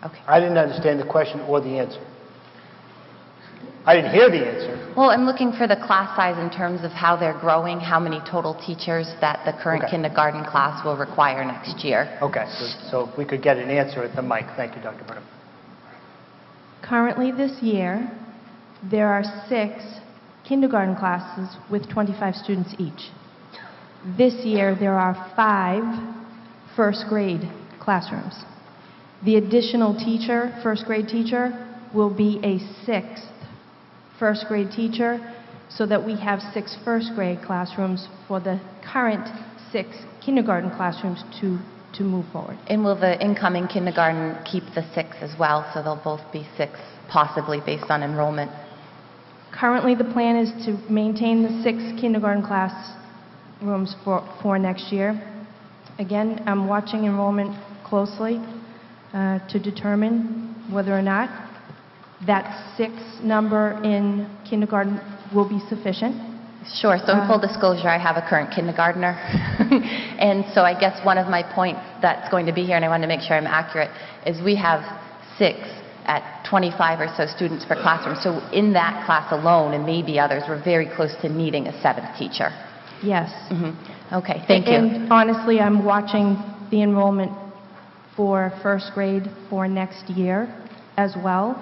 Speaker 1: Okay.
Speaker 2: I didn't understand the question or the answer. I didn't hear the answer.
Speaker 1: Well, I'm looking for the class size in terms of how they're growing, how many total teachers that the current kindergarten class will require next year.
Speaker 2: Okay, so if we could get an answer at the mic. Thank you, Dr. Burnham.
Speaker 8: Currently this year, there are 6 kindergarten classes with 25 students each. This year, there are 5 first grade classrooms. The additional teacher, first grade teacher, will be a 6th first grade teacher, so that we have 6 first grade classrooms for the current 6 kindergarten classrooms to move forward.
Speaker 1: And will the incoming kindergarten keep the 6 as well, so they'll both be 6, possibly based on enrollment?
Speaker 8: Currently, the plan is to maintain the 6 kindergarten classrooms for next year. Again, I'm watching enrollment closely to determine whether or not that 6 number in kindergarten will be sufficient.
Speaker 1: Sure. So in full disclosure, I have a current kindergartner. And so I guess one of my points that's going to be here, and I want to make sure I'm accurate, is we have 6 at 25 or so students per classroom. So in that class alone, and maybe others, we're very close to needing a 7th teacher.
Speaker 8: Yes.
Speaker 1: Okay, thank you.
Speaker 8: And honestly, I'm watching the enrollment for first grade for next year as well.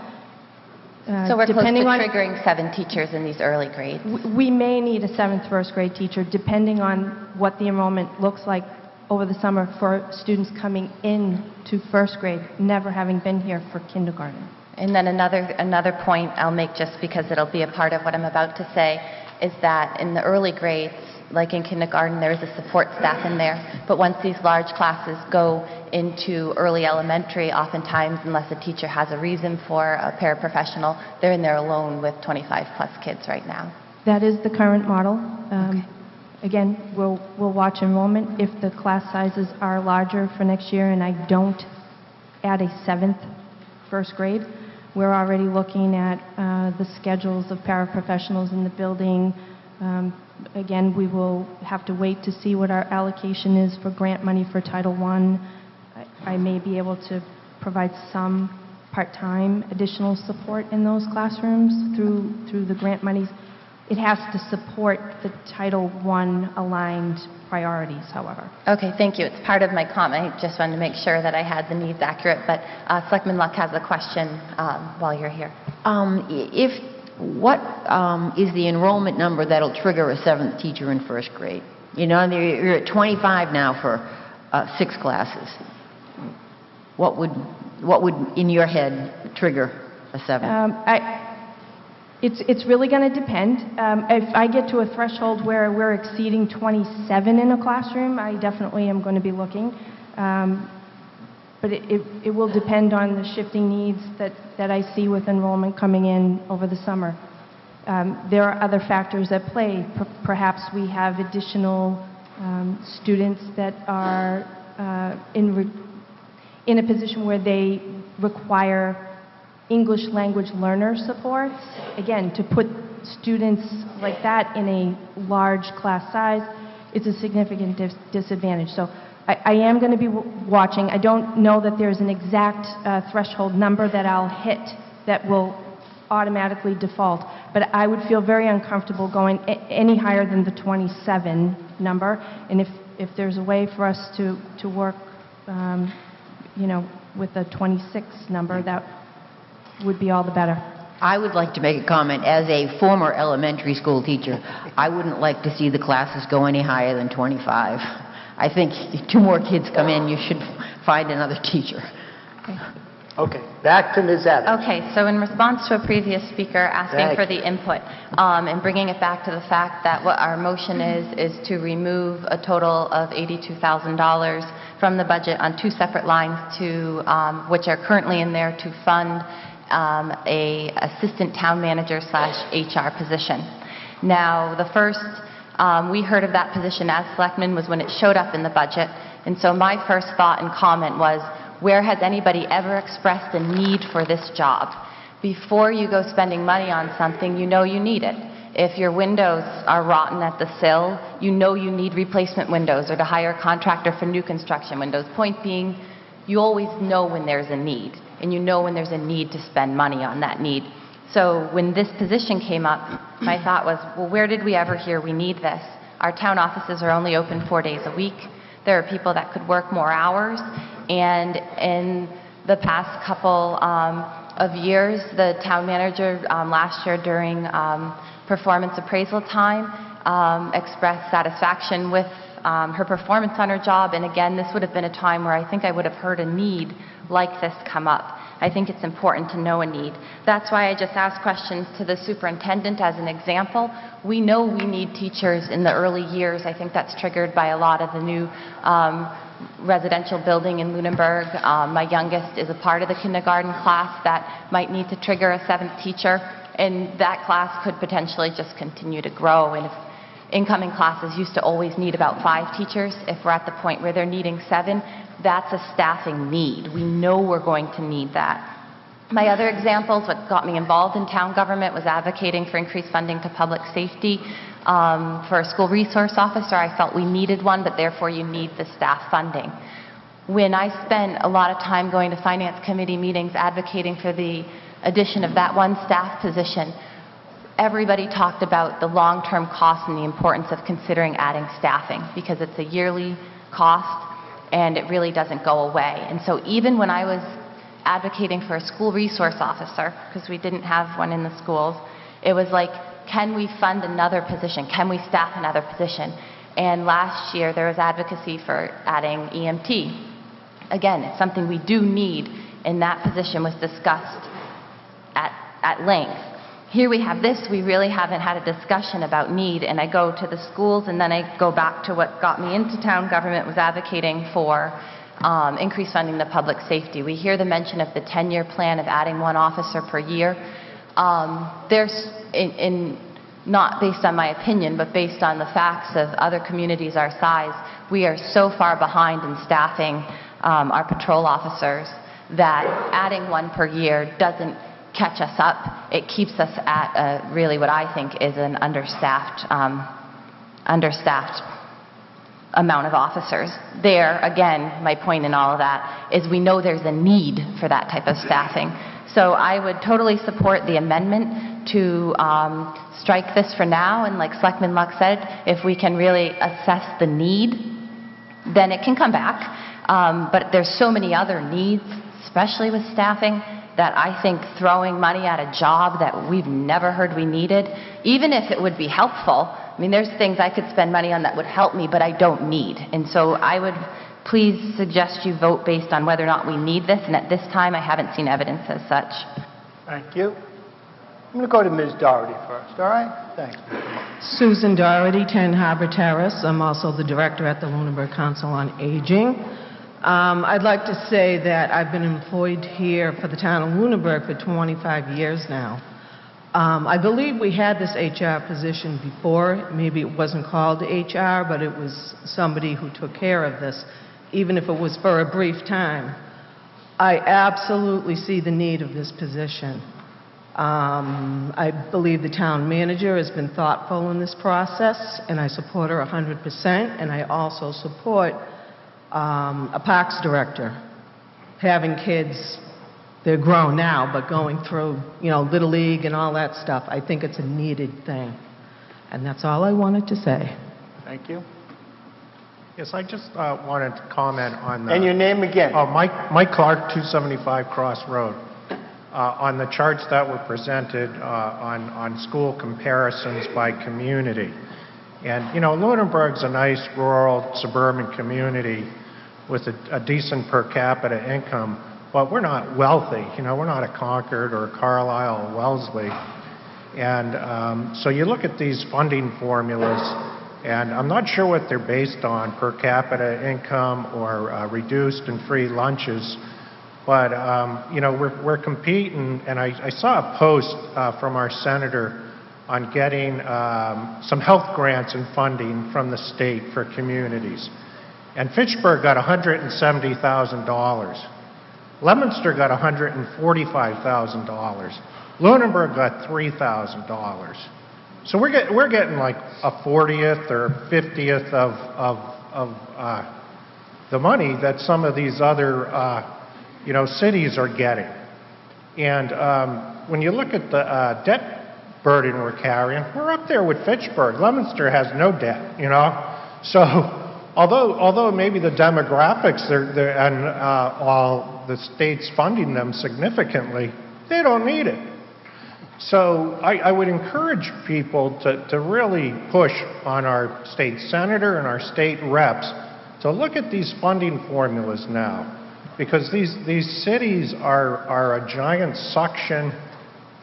Speaker 1: So we're close to triggering 7 teachers in these early grades.
Speaker 8: We may need a 7th first grade teacher, depending on what the enrollment looks like over the summer for students coming in to first grade, never having been here for kindergarten.
Speaker 1: And then another point I'll make, just because it'll be a part of what I'm about to say, is that in the early grades, like in kindergarten, there is a support staff in there. But once these large classes go into early elementary, oftentimes, unless a teacher has a reason for a paraprofessional, they're in there alone with 25 plus kids right now.
Speaker 8: That is the current model. Again, we'll watch enrollment. If the class sizes are larger for next year and I don't add a 7th first grade, we're already looking at the schedules of paraprofessionals in the building. Again, we will have to wait to see what our allocation is for grant money for Title I. I may be able to provide some part-time additional support in those classrooms through the grant monies. It has to support the Title I aligned priorities, however.
Speaker 1: Okay, thank you. It's part of my comment. I just wanted to make sure that I had the needs accurate, but Selectman Luck has a question while you're here.
Speaker 10: What is the enrollment number that'll trigger a 7th teacher in first grade? You know, you're at 25 now for 6 classes. What would, in your head, trigger a 7th?
Speaker 8: It's really going to depend. If I get to a threshold where we're exceeding 27 in a classroom, I definitely am going to be looking. But it will depend on the shifting needs that I see with enrollment coming in over the summer. There are other factors at play. Perhaps we have additional students that are in a position where they require English language learner supports. Again, to put students like that in a large class size, it's a significant disadvantage. So I am going to be watching. I don't know that there's an exact threshold number that I'll hit that will automatically default, but I would feel very uncomfortable going any higher than the 27 number. And if there's a way for us to work, you know, with a 26 number, that would be all the better.
Speaker 10: I would like to make a comment. As a former elementary school teacher, I wouldn't like to see the classes go any higher than 25. I think if 2 more kids come in, you should find another teacher.
Speaker 2: Okay, back to Ms. Evans.
Speaker 1: Okay, so in response to a previous speaker asking for the input, and bringing it back to the fact that what our motion is to remove a total of $82,000 from the budget on 2 separate lines to, which are currently in there to fund a assistant town manager / HR position. Now, the first we heard of that position as selectmen was when it showed up in the budget, and so my first thought and comment was, where has anybody ever expressed a need for this job? Before you go spending money on something, you know you need it. If your windows are rotten at the sill, you know you need replacement windows or to hire a contractor for new construction windows. Point being, you always know when there's a need, and you know when there's a need to spend money on that need. So when this position came up, my thought was, well, where did we ever hear we need this? Our town offices are only open 4 days a week. There are people that could work more hours. And in the past couple of years, the town manager last year during performance appraisal time expressed satisfaction with her performance on her job. And again, this would have been a time where I think I would have heard a need like this come up. I think it's important to know a need. That's why I just asked questions to the superintendent as an example. We know we need teachers in the early years. I think that's triggered by a lot of the new residential building in Lunenburg. My youngest is a part of the kindergarten class that might need to trigger a 7th teacher, and that class could potentially just continue to grow. And if incoming classes used to always need about 5 teachers, if we're at the point where they're needing 7, that's a staffing need. We know we're going to need that. My other examples, what got me involved in town government was advocating for increased funding to public safety. For a school resource officer, I felt we needed one, but therefore you need the staff funding. When I spent a lot of time going to finance committee meetings advocating for the addition of that one staff position, everybody talked about the long-term cost and the importance of considering adding staffing, because it's a yearly cost and it really doesn't go away. And so even when I was advocating for a school resource officer, because we didn't have one in the schools, it was like, can we fund another position? Can we staff another position? And last year there was advocacy for adding EMT. Again, it's something we do need, and that position was discussed at length. Here we have this, we really haven't had a discussion about need, and I go to the schools and then I go back to what got me into town government, was advocating for increased funding to public safety. We hear the mention of the 10-year plan of adding 1 officer per year. There's, not based on my opinion, but based on the facts of other communities our size, we are so far behind in staffing our patrol officers that adding 1 per year doesn't catch us up. It keeps us at really what I think is an understaffed amount of officers. There, again, my point in all of that is we know there's a need for that type of staffing. So I would totally support the amendment to strike this for now, and like Selectman Luck said, if we can really assess the need, then it can come back. But there's so many other needs, especially with staffing, that I think throwing money at a job that we've never heard we needed, even if it would be helpful, I mean, there's things I could spend money on that would help me, but I don't need. And so I would please suggest you vote based on whether or not we need this, and at this time I haven't seen evidence as such.
Speaker 2: Thank you. I'm going to go to Ms. Doherty first, all right? Thanks.
Speaker 17: Susan Doherty, 10 Harbor Terrace. I'm also the director at the Lunenburg Council on Aging. I'd like to say that I've been employed here for the town of Lunenburg for 25 years now. I believe we had this HR position before. Maybe it wasn't called HR, but it was somebody who took care of this, even if it was for a brief time. I absolutely see the need of this position. I believe the town manager has been thoughtful in this process, and I support her 100%, and I also support a parks director. Having kids, they're grown now, but going through, Little League and all that stuff, I think it's a needed thing. And that's all I wanted to say.
Speaker 2: Thank you.
Speaker 16: Yes, I just wanted to comment on the...
Speaker 2: And your name again?
Speaker 16: Oh, Mike Clark, 275 Cross Road. On the charts that were presented on school comparisons by community. And, Lunenburg's a nice rural suburban community with a decent per capita income, but we're not wealthy. We're not a Concord or a Carlisle or Wellesley. And so you look at these funding formulas, and I'm not sure what they're based on, per capita income or reduced and free lunches. But, we're competing, and I saw a post from our senator on getting some health grants and funding from the state for communities. And Fitchburg got $170,000. Leominster got $145,000. Lunenburg got $3,000. So we're getting like a 40th or 50th of the money that some of these other cities are getting. And when you look at the debt burden we're carrying, we're up there with Fitchburg. Leominster has no debt, So although maybe the demographics and all the state's funding them significantly, they don't need it. So I would encourage people to really push on our state senator and our state reps to look at these funding formulas now. Because these cities are a giant suction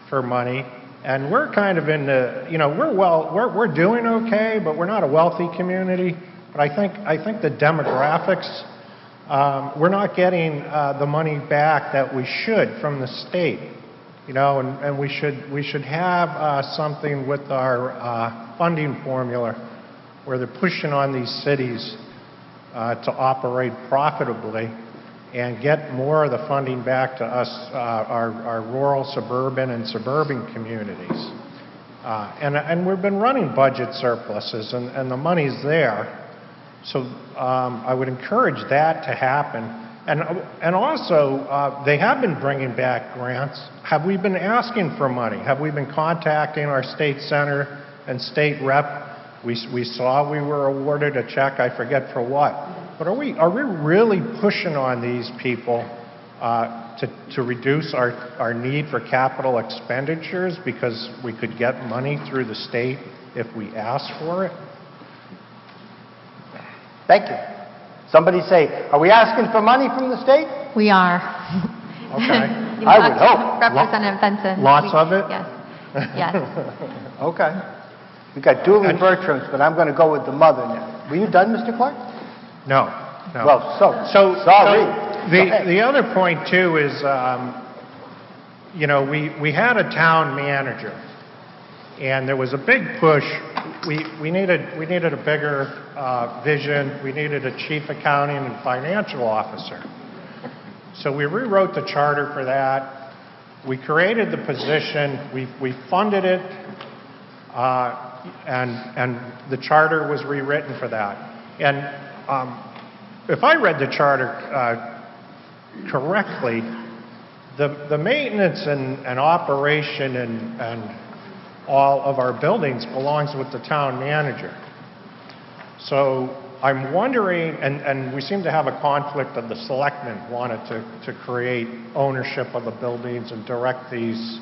Speaker 16: for money, and we're kind of in the, we're doing okay, but we're not a wealthy community. But I think the demographics, we're not getting the money back that we should from the state, and we should have something with our funding formula where they're pushing on these cities to operate profitably and get more of the funding back to us, our rural, suburban, and suburban communities. And we've been running budget surpluses, and the money's there. So I would encourage that to happen. And also, they have been bringing back grants. Have we been asking for money? Have we been contacting our state senator and state rep? We saw we were awarded a check, I forget for what. But are we really pushing on these people to reduce our need for capital expenditures because we could get money through the state if we asked for it?
Speaker 2: Thank you. Somebody say, are we asking for money from the state?
Speaker 7: We are.
Speaker 2: Okay. I would hope.
Speaker 7: Representative Benson.
Speaker 2: Lots of it?
Speaker 7: Yes. Yes.
Speaker 2: Okay. We got Dooley Bertrams, but I'm going to go with the mother now. Were you done, Mr. Clark?
Speaker 16: No.
Speaker 2: Well, sorry.
Speaker 16: The other point too is, we had a town manager, and there was a big push. We needed a bigger vision. We needed a chief accounting and financial officer. So we rewrote the charter for that. We created the position. We funded it, and the charter was rewritten for that. And if I read the charter correctly, the maintenance and operation and all of our buildings belongs with the town manager. So I'm wondering, and we seem to have a conflict of the selectmen wanted to create ownership of the buildings and direct these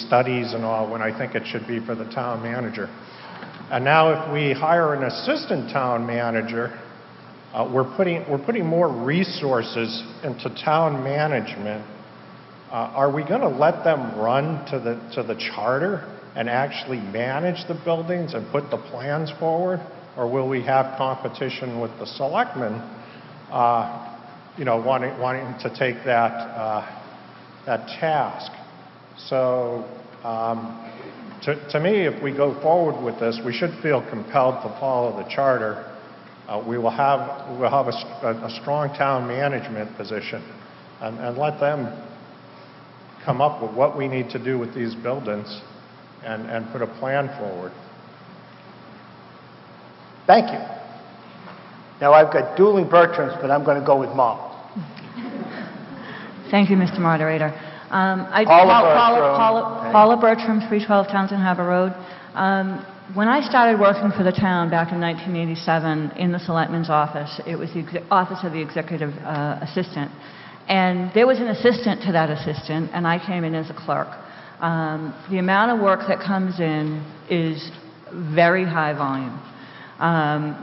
Speaker 16: studies and all, when I think it should be for the town manager. And now if we hire an assistant town manager, we're putting more resources into town management. Are we going to let them run to the charter and actually manage the buildings and put the plans forward, or will we have competition with the selectmen, wanting to take that task? So, to me, if we go forward with this, we should feel compelled to follow the charter. We'll have a strong town management position.
Speaker 18: and let them come up with what we need to do with these buildings and put a plan forward.
Speaker 2: Thank you. Now, I've got dueling Bertrams, but I'm going to go with Mom.
Speaker 19: Thank you, Mr. Moderator.
Speaker 2: Paula
Speaker 19: Bertram, 312 Townsend Harbor Road. When I started working for the town back in 1987 in the Selectman's office, it was the office of the Executive Assistant. And there was an assistant to that assistant, and I came in as a clerk. The amount of work that comes in is very high volume.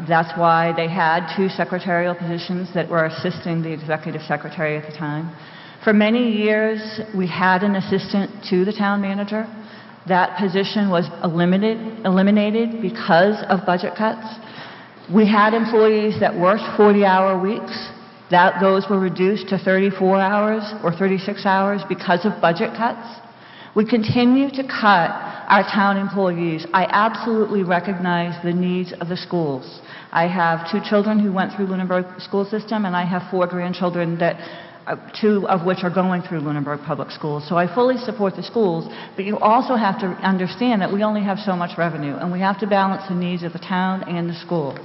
Speaker 19: That's why they had 2 secretarial positions that were assisting the executive secretary at the time. For many years, we had an assistant to the town manager. That position was eliminated because of budget cuts. We had employees that worked 40-hour weeks. Those were reduced to 34 hours or 36 hours because of budget cuts. We continue to cut our town employees. I absolutely recognize the needs of the schools. I have 2 children who went through Lunenburg school system, and I have 4 grandchildren that 2 of which are going through Lunenburg Public Schools. So I fully support the schools, but you also have to understand that we only have so much revenue, and we have to balance the needs of the town and the school.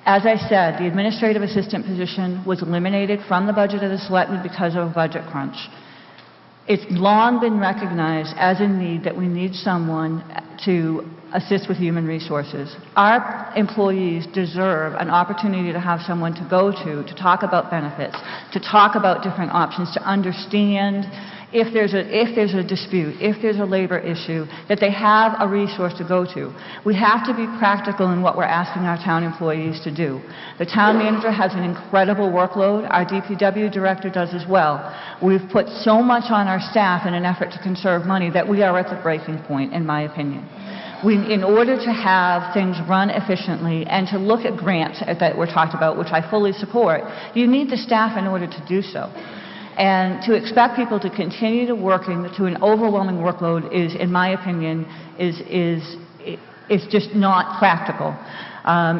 Speaker 19: As I said, the administrative assistant position was eliminated from the budget of the Selectmen because of a budget crunch. It's long been recognized as a need that we need someone to assist with human resources. Our employees deserve an opportunity to have someone to go to talk about benefits, to talk about different options, to understand if there's a dispute, if there's a labor issue, that they have a resource to go to. We have to be practical in what we're asking our town employees to do. The town manager has an incredible workload. Our DPW director does as well. We've put so much on our staff in an effort to conserve money that we are at the breaking point, in my opinion. In order to have things run efficiently and to look at grants that were talked about, which I fully support, you need the staff in order to do so. And to expect people to continue to working to an overwhelming workload is, in my opinion, is just not practical.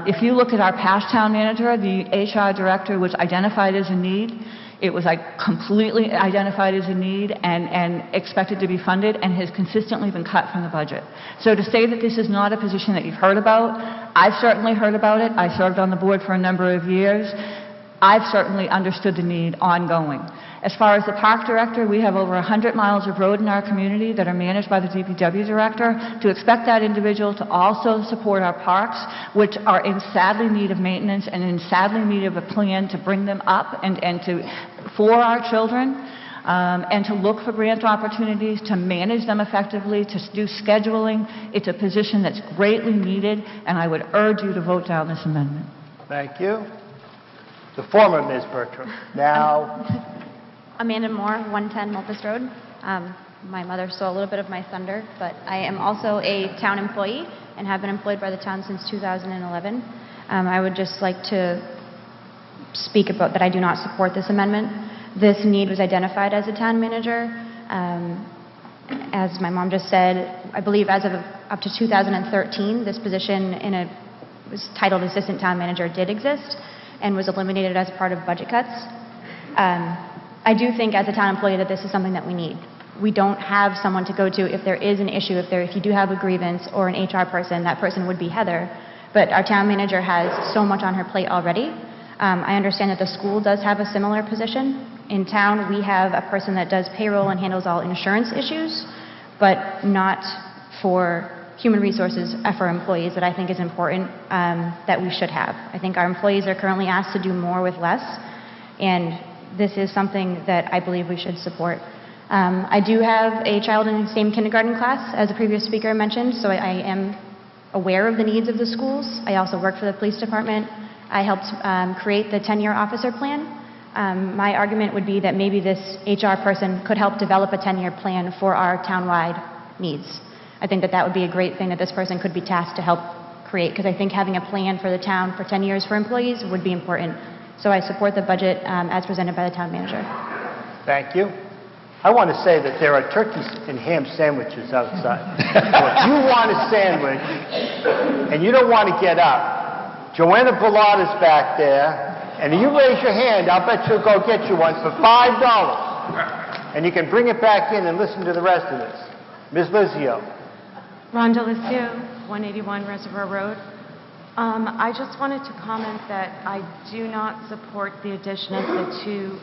Speaker 19: If you look at our past town manager, the HR director was identified as a need. It was completely identified as a need and expected to be funded, and has consistently been cut from the budget. So to say that this is not a position that you've heard about, I've certainly heard about it. I served on the board for a number of years. I've certainly understood the need ongoing. As far as the park director, we have over 100 miles of road in our community that are managed by the DPW director. To expect that individual to also support our parks, which are in sadly need of maintenance and in sadly need of a plan to bring them up for our children, and to look for grant opportunities, to manage them effectively, to do scheduling, it's a position that's greatly needed, and I would urge you to vote down this amendment.
Speaker 2: Thank you. The former Ms. Bertram. Now...
Speaker 20: Amanda Moore, 110 Mulpus Road. My mother stole a little bit of my thunder, but I am also a town employee and have been employed by the town since 2011. I would just like to speak about that I do not support this amendment. This need was identified as a town manager. As my mom just said, I believe as of up to 2013, this position was titled Assistant Town Manager did exist and was eliminated as part of budget cuts. I do think as a town employee that this is something that we need. We don't have someone to go to if there is an issue, if you do have a grievance or an HR person, that person would be Heather. But our town manager has so much on her plate already. I understand that the school does have a similar position. In town, we have a person that does payroll and handles all insurance issues, but not for human resources for employees that I think is important that we should have. I think our employees are currently asked to do more with less, and this is something that I believe we should support. I do have a child in the same kindergarten class as the previous speaker mentioned, so I am aware of the needs of the schools. I also work for the police department. I helped create the 10-year officer plan. My argument would be that maybe this HR person could help develop a 10-year plan for our townwide needs. I think that would be a great thing that this person could be tasked to help create, because I think having a plan for the town for 10 years for employees would be important. So I support the budget as presented by the town manager.
Speaker 2: Thank you. I want to say that there are turkey and ham sandwiches outside. So if you want a sandwich and you don't want to get up, Joanna Ballard is back there, And if you raise your hand, I'll bet you'll go get you one for $5. And you can bring it back in and listen to the rest of this. Ms. Lizio.
Speaker 21: Rhonda Lizio, 181 Reservoir Road. I just wanted to comment that I do not support the addition of the 2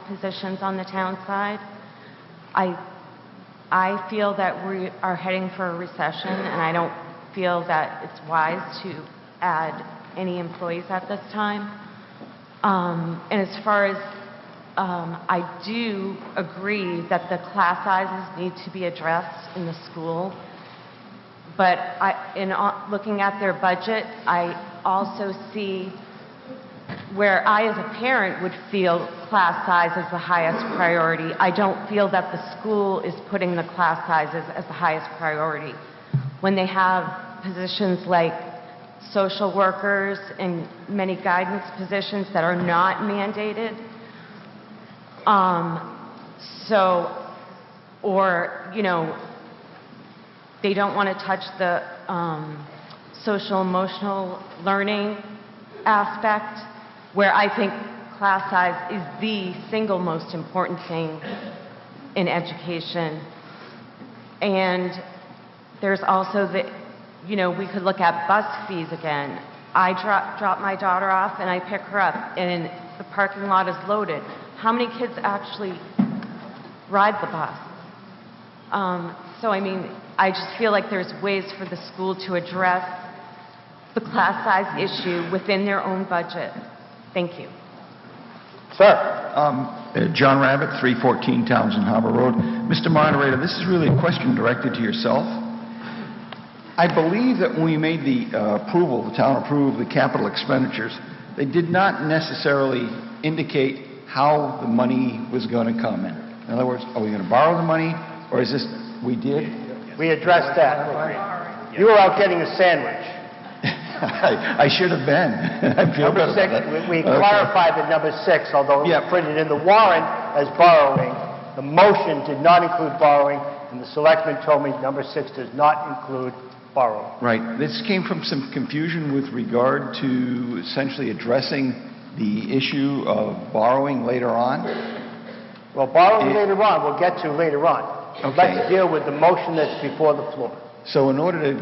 Speaker 21: positions on the town side. I feel that we are heading for a recession, and I don't feel that it's wise to add any employees at this time. And as far as I do agree that the class sizes need to be addressed in the school, but in looking at their budget, I also see where I as a parent would feel class size as the highest priority. I don't feel that the school is putting the class sizes as the highest priority. When they have positions like social workers and many guidance positions that are not mandated, they don't want to touch the social emotional learning aspect, where I think class size is the single most important thing in education. And there's also we could look at bus fees again. I drop my daughter off and I pick her up, and the parking lot is loaded. How many kids actually ride the bus? I just feel like there's ways for the school to address the class size issue within their own budget. Thank you.
Speaker 2: Sir.
Speaker 22: John Rabbit, 314 Townsend Harbor Road. Mr. Moderator, this is really a question directed to yourself. I believe that when we made the the town approved the capital expenditures, they did not necessarily indicate how the money was going to come in. In other words, are we going to borrow the money, or is this, we did?
Speaker 2: We addressed that. You were out getting a sandwich.
Speaker 22: I should have been. I feel
Speaker 2: Number
Speaker 22: better
Speaker 2: 6,
Speaker 22: about that.
Speaker 2: we
Speaker 22: Okay.
Speaker 2: clarified that number 6, although it was printed in the warrant as borrowing, the motion did not include borrowing, and the selectman told me number 6 does not include borrowing.
Speaker 22: Right. This came from some confusion with regard to essentially addressing the issue of borrowing later on.
Speaker 2: Well, borrowing later on, we'll get to later on.
Speaker 22: Okay.
Speaker 2: Let's deal with the motion that's before the floor.
Speaker 22: So in order to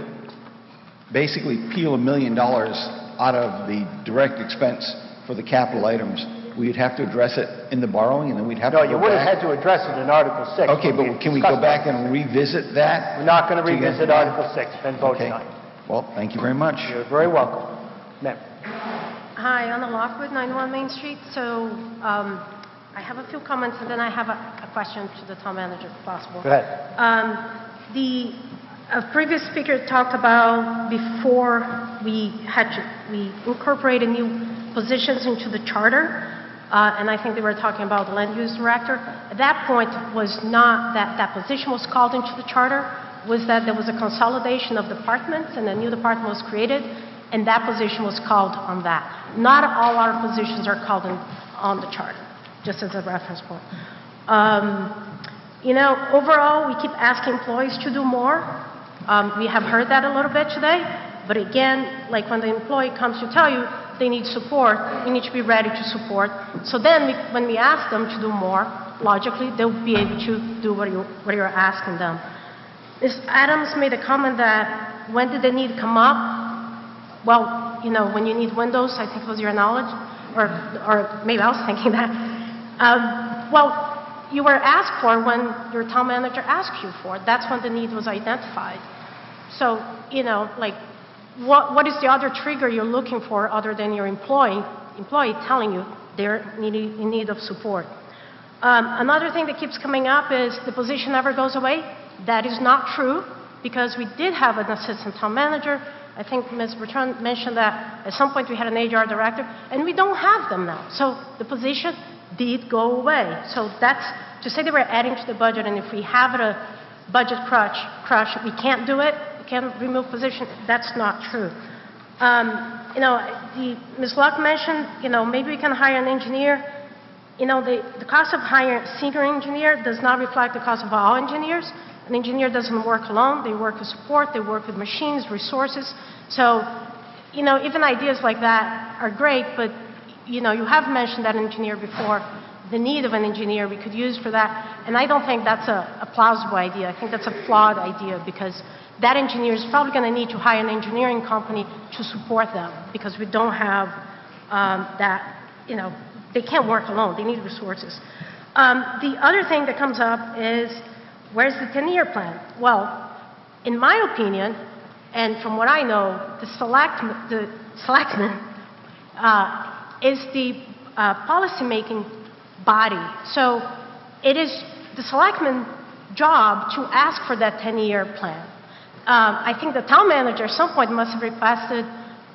Speaker 22: basically peel $1 million out of the direct expense for the capital items, we'd have to address it in the borrowing, and then we'd have
Speaker 2: No,
Speaker 22: to
Speaker 2: you
Speaker 22: go
Speaker 2: would have
Speaker 22: back.
Speaker 2: had to address it in Article 6.
Speaker 22: Okay, but can we go back and revisit that?
Speaker 2: We're not going to revisit Article 6. Been voted
Speaker 22: Okay.
Speaker 2: on.
Speaker 22: Well, thank you very much.
Speaker 2: You're very welcome. Ma'am.
Speaker 23: Hi, Anna Lockwood, 91 Main Street. So I have a few comments, and then I have a question to the town manager, if possible.
Speaker 2: Go ahead.
Speaker 23: The previous speaker talked about before we incorporated new positions into the charter, and I think they were talking about the land use director. At that point was not that position was called into the charter, was that there was a consolidation of departments and a new department was created, and that position was called on that. Not all our positions are called on the charter, just as a reference point. Overall, we keep asking employees to do more. We have heard that a little bit today, but again, like when the employee comes to tell you they need support, you need to be ready to support. So then when we ask them to do more, logically, they'll be able to do what you're asking them. Ms. Adams made a comment that when did the need come up? Well, when you need windows, I think was your knowledge, or maybe I was thinking that. You were asked for when your town manager asked you for it. That's when the need was identified. So, what is the other trigger you're looking for other than your employee telling you they're in need of support? Another thing that keeps coming up is the position never goes away. That is not true, because we did have an assistant town manager. I think Ms. Bertrand mentioned that at some point we had an HR director, and we don't have them now. So the position did go away. So that's to say that we're adding to the budget, and if we have a budget crush, we can't do it, we can't remove position. That's not true. Ms. Luck mentioned, maybe we can hire an engineer. The cost of hiring a senior engineer does not reflect the cost of all engineers. An engineer doesn't work alone. They work with support. They work with machines, resources. So, even ideas like that are great, but you have mentioned that engineer before, the need of an engineer we could use for that, and I don't think that's a plausible idea. I think that's a flawed idea because that engineer is probably going to need to hire an engineering company to support them because we don't have that, they can't work alone. They need resources. The other thing that comes up is, where's the 10-year plan? Well, in my opinion, and from what I know, the selectmen is the policy-making body. So it is the selectmen's job to ask for that 10-year plan. I think the town manager at some point must have requested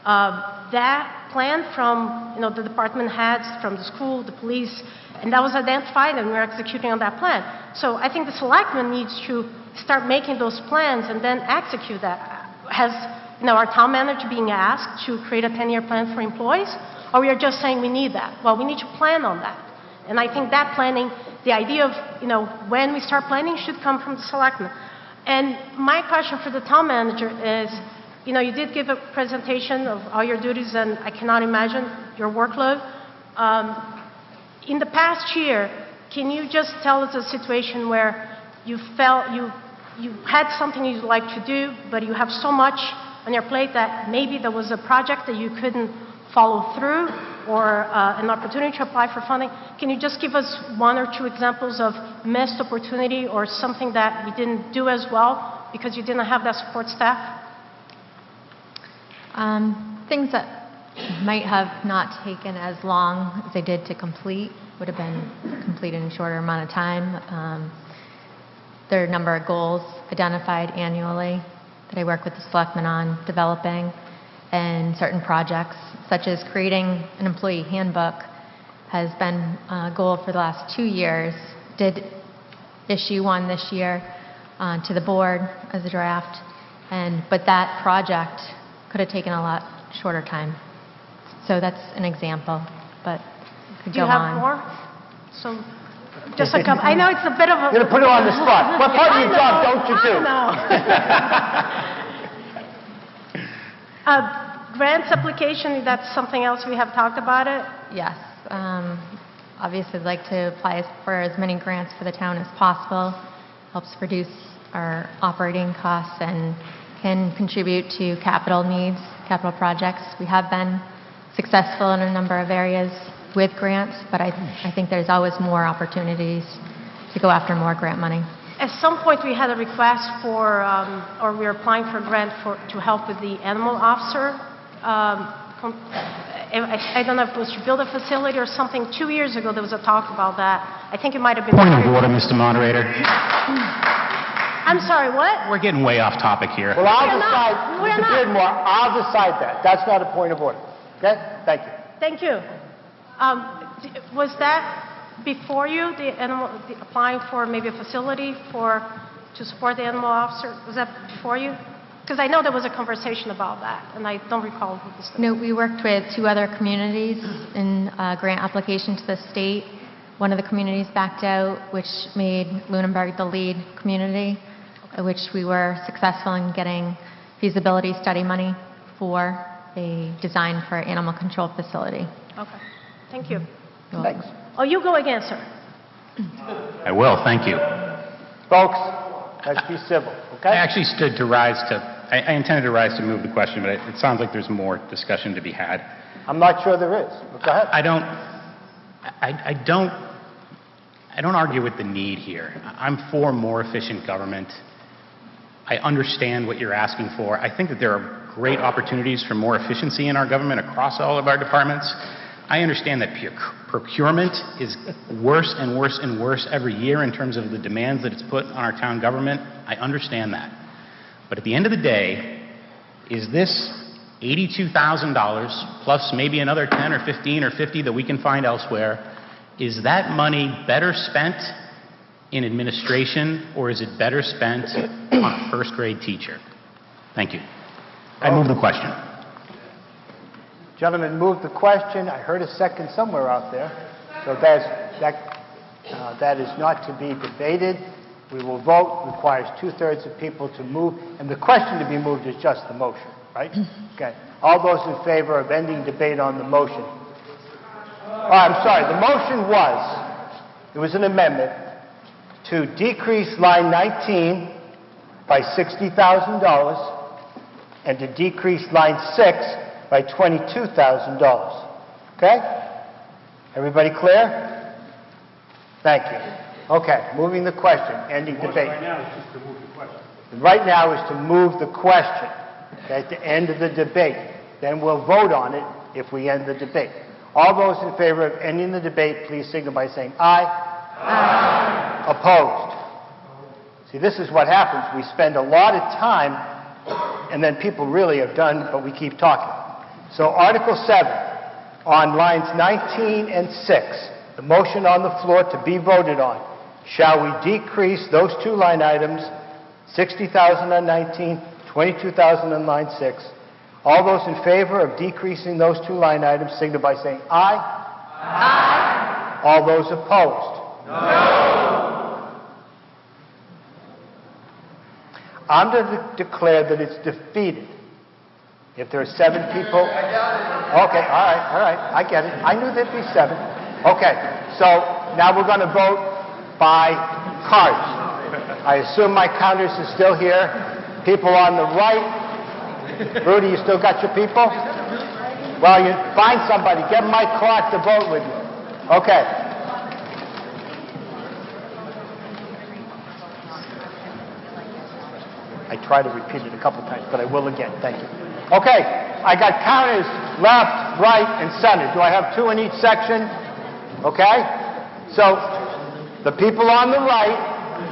Speaker 23: that plan from the department heads, from the school, the police, and that was identified and we're executing on that plan. So I think the selectman needs to start making those plans and then execute that. Has our town manager being asked to create a 10-year plan for employees, or we are just saying we need that? Well, we need to plan on that. And I think that planning, the idea of when we start planning should come from the selectmen. And my question for the town manager is, you did give a presentation of all your duties, and I cannot imagine your workload. In the past year, can you just tell us a situation where you felt you had something you'd like to do, but you have so much on your plate that maybe there was a project that you couldn't follow through, or an opportunity to apply for funding? Can you just give us one or two examples of missed opportunity or something that you didn't do as well because you didn't have that support staff?
Speaker 7: Things that might have not taken as long as they did to complete would have been completed in a shorter amount of time. There are a number of goals identified annually that I work with the selectmen on developing, and certain projects, such as creating an employee handbook, has been a goal for the last 2 years. Did issue one this year to the board as a draft, but that project could have taken a lot shorter time. So that's an example, but could
Speaker 23: Do you
Speaker 7: go
Speaker 23: have
Speaker 7: on.
Speaker 23: more? So, just a couple. I know it's a bit of a...
Speaker 2: You're going to put her on the spot. What part of your job don't you do?
Speaker 23: Grants application, that's something else we have talked about it.
Speaker 7: Yes. Obviously, I'd like to apply for as many grants for the town as possible. Helps reduce our operating costs and can contribute to capital needs, capital projects. We have been successful in a number of areas with grants, but I think there's always more opportunities to go after more grant money.
Speaker 23: At some point, we had a request for, or we were applying for a grant to help with the animal officer. I don't know if it was to build a facility or something. 2 years ago, there was a talk about that. I think it might have been...
Speaker 14: Point of order, Mr. Moderator.
Speaker 23: I'm sorry, what?
Speaker 14: We're getting way off topic here.
Speaker 2: Well, I'll decide. Mr. Beardmore, I'll decide that. That's not a point of order. Okay? Thank you.
Speaker 23: Thank you. Was that before you, applying for maybe a facility to support the animal officer? Was that before you? Because I know there was a conversation about that, and I don't recall who this was.
Speaker 7: No, we worked with 2 other communities in a grant application to the state. One of the communities backed out, which made Lunenburg the lead community, which we were successful in getting feasibility study money for a design for an animal control facility.
Speaker 23: Okay. Thank you.
Speaker 2: Thanks.
Speaker 23: Oh, you go again, sir.
Speaker 14: I will, thank you.
Speaker 2: Folks, let's be civil, okay?
Speaker 14: I actually stood to rise I intended to rise to move the question, but it sounds like there's more discussion to be had.
Speaker 2: I'm not sure there is. Go ahead.
Speaker 14: I don't argue with the need here. I'm for more efficient government. I understand what you're asking for. I think that there are great opportunities for more efficiency in our government across all of our departments. I understand that procurement is worse and worse and worse every year in terms of the demands that it's put on our town government. I understand that. But at the end of the day, is this $82,000 plus maybe another 10 or 15 or 50 that we can find elsewhere, is that money better spent in administration, or is it better spent on a first-grade teacher? Thank you. I move the question.
Speaker 2: Gentleman moved the question. I heard a second somewhere out there. So that is not to be debated. We will vote. Requires 2/3 of people to move. And the question to be moved is just the motion, right? Okay. All those in favor of ending debate on the motion? I'm sorry. The motion was, it was an amendment to decrease line 19 by $60,000 and to decrease line 6 by $22,000. Okay? Everybody clear? Thank you. Okay, moving the question, ending debate.
Speaker 18: Right now is just to move the question.
Speaker 2: Right now is to move the question at the end of the debate. Then we'll vote on it if we end the debate. All those in favor of ending the debate, please signal by saying aye. Aye. Opposed? See, this is what happens. We spend a lot of time, and then people really have done, but we keep talking. So Article 7, on lines 19 and 6, the motion on the floor to be voted on. Shall we decrease those two line items, 60,000 on 19, 22,000 on line 6? All those in favor of decreasing those two line items signal by saying aye. Aye. All those opposed? No. I'm going to declare that it's defeated. If there are 7 people... Okay, all right, I get it. I knew there'd be 7. Okay, so now we're going to vote by cards. I assume my counters are still here. People on the right... Rudy, you still got your people? Well, you find somebody. Get Mike Clark to vote with you. Okay. I tried to repeat it a couple times, but I will again. Thank you. Okay. I got counters left, right, and center. Do I have 2 in each section? Okay. So the people on the right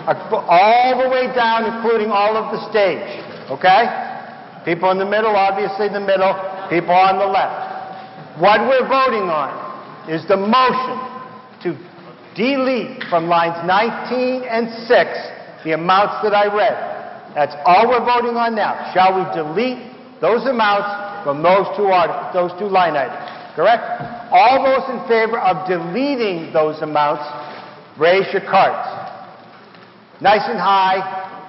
Speaker 2: are all the way down, including all of the stage. Okay? People in the middle, obviously the middle. People on the left. What we're voting on is the motion to delete from lines 19 and 6 the amounts that I read. That's all we're voting on now. Shall we delete those amounts from those two line items? Correct? All those in favor of deleting those amounts, raise your cards. Nice and high.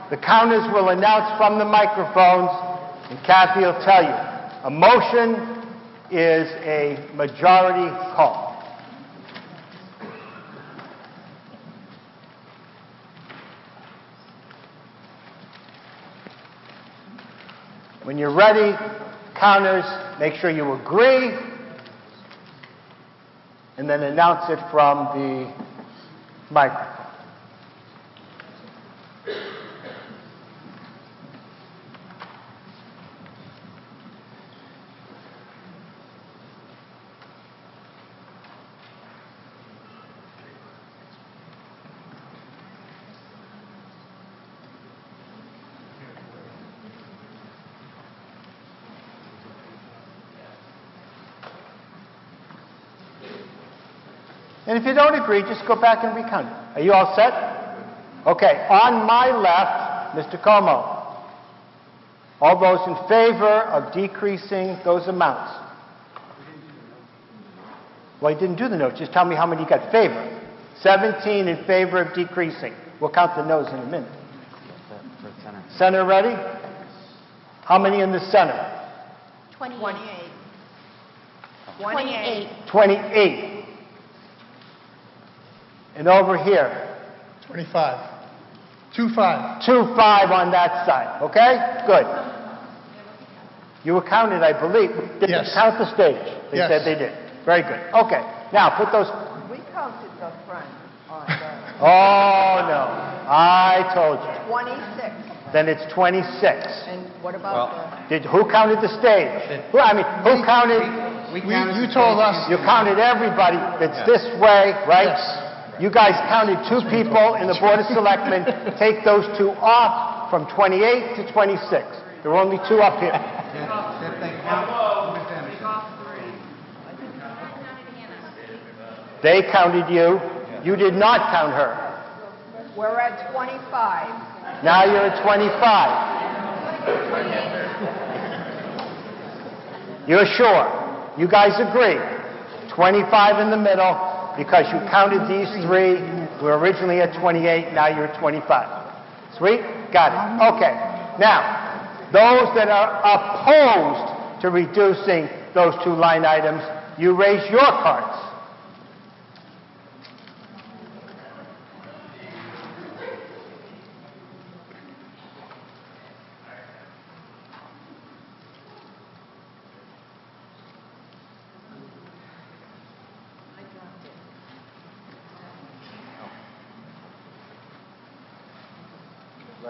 Speaker 2: The counters will announce from the microphones. And Kathy will tell you, a motion is a majority call. When you're ready, counters, make sure you agree, and then announce it from the microphone. And if you don't agree, just go back and recount it. Are you all set? Okay, on my left, Mr. Como. All those in favor of decreasing those amounts? Well, you didn't do the notes. Just tell me how many you got favor. 17 in favor of decreasing. We'll count the noes in a minute. Center ready? How many in the center?
Speaker 23: 28.
Speaker 2: 28. And over here?
Speaker 4: 25. 2-5.
Speaker 2: 2-5 on that side. Okay? Good. You were counted, I believe. Did they count the stage? They said they did. Very good. Okay. Now, put those...
Speaker 5: We counted the front on
Speaker 2: Oh, no. I told you.
Speaker 5: 26.
Speaker 2: Then it's 26.
Speaker 5: And what about
Speaker 2: Who counted the stage? Who counted...
Speaker 4: You told us.
Speaker 2: You counted everybody that's this way, right? Yes. You guys counted 2 people in the Board of Selectmen. Take those 2 off from 28 to 26. There were only 2 up here. They counted you. You did not count her.
Speaker 5: We're at 25.
Speaker 2: Now you're at 25. You're sure? You guys agree? 25 in the middle, because you counted these 3. We were originally at 28, now you're at 25. Sweet? Got it. Okay. Now, those that are opposed to reducing those 2 line items, you raise your cards. So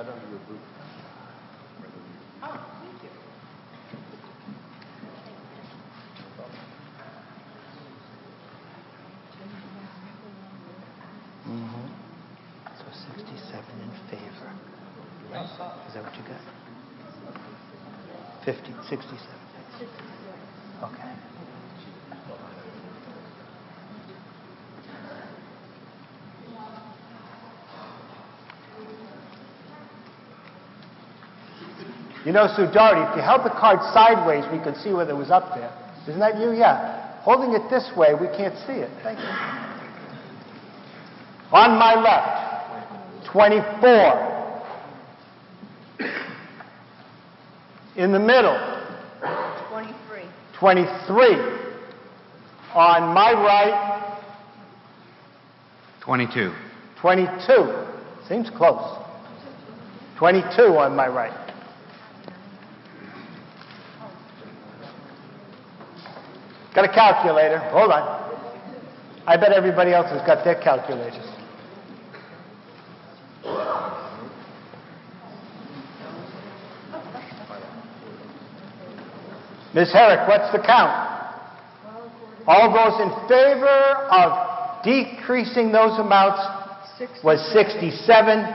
Speaker 2: 67 in favor. Right? Is that what you got? 50, 67. Okay. You know, Sue Doherty, if you held the card sideways, we could see whether it was up there. Isn't that you? Yeah. Holding it this way, we can't see it. Thank you. On my left, 24. In the middle,
Speaker 5: 23.
Speaker 2: 23. On my right,
Speaker 3: 22.
Speaker 2: 22. Seems close. 22 on my right. Got a calculator. Hold on. I bet everybody else has got their calculators. Ms. Herrick, what's the count? All those in favor of decreasing those amounts was 67.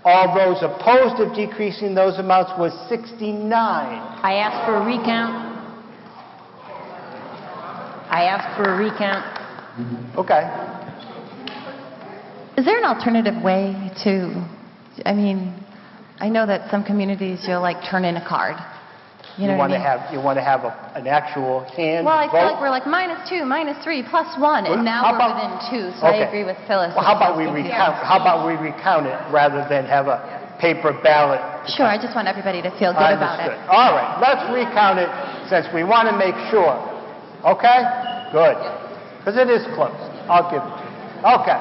Speaker 2: All those opposed of decreasing those amounts was 69.
Speaker 10: I asked for a recount. I asked for a recount.
Speaker 2: Okay.
Speaker 1: Is there an alternative way to, I mean, I know that some communities you'll like turn in a card. You know what I mean?
Speaker 2: You want to have an actual hand
Speaker 1: Well, I
Speaker 2: vote?
Speaker 1: feel like we're like -2, -3, +1, and now
Speaker 2: how
Speaker 1: we're
Speaker 2: about-
Speaker 1: within 2, so
Speaker 2: Okay.
Speaker 1: I agree with Phyllis.
Speaker 2: Well, how about we recount it rather than have a paper ballot?
Speaker 1: Sure, I just want everybody to feel good about it.
Speaker 2: Understood. All right, let's recount it since we want to make sure. Okay? Good. Because it is close. I'll give it to you. Okay.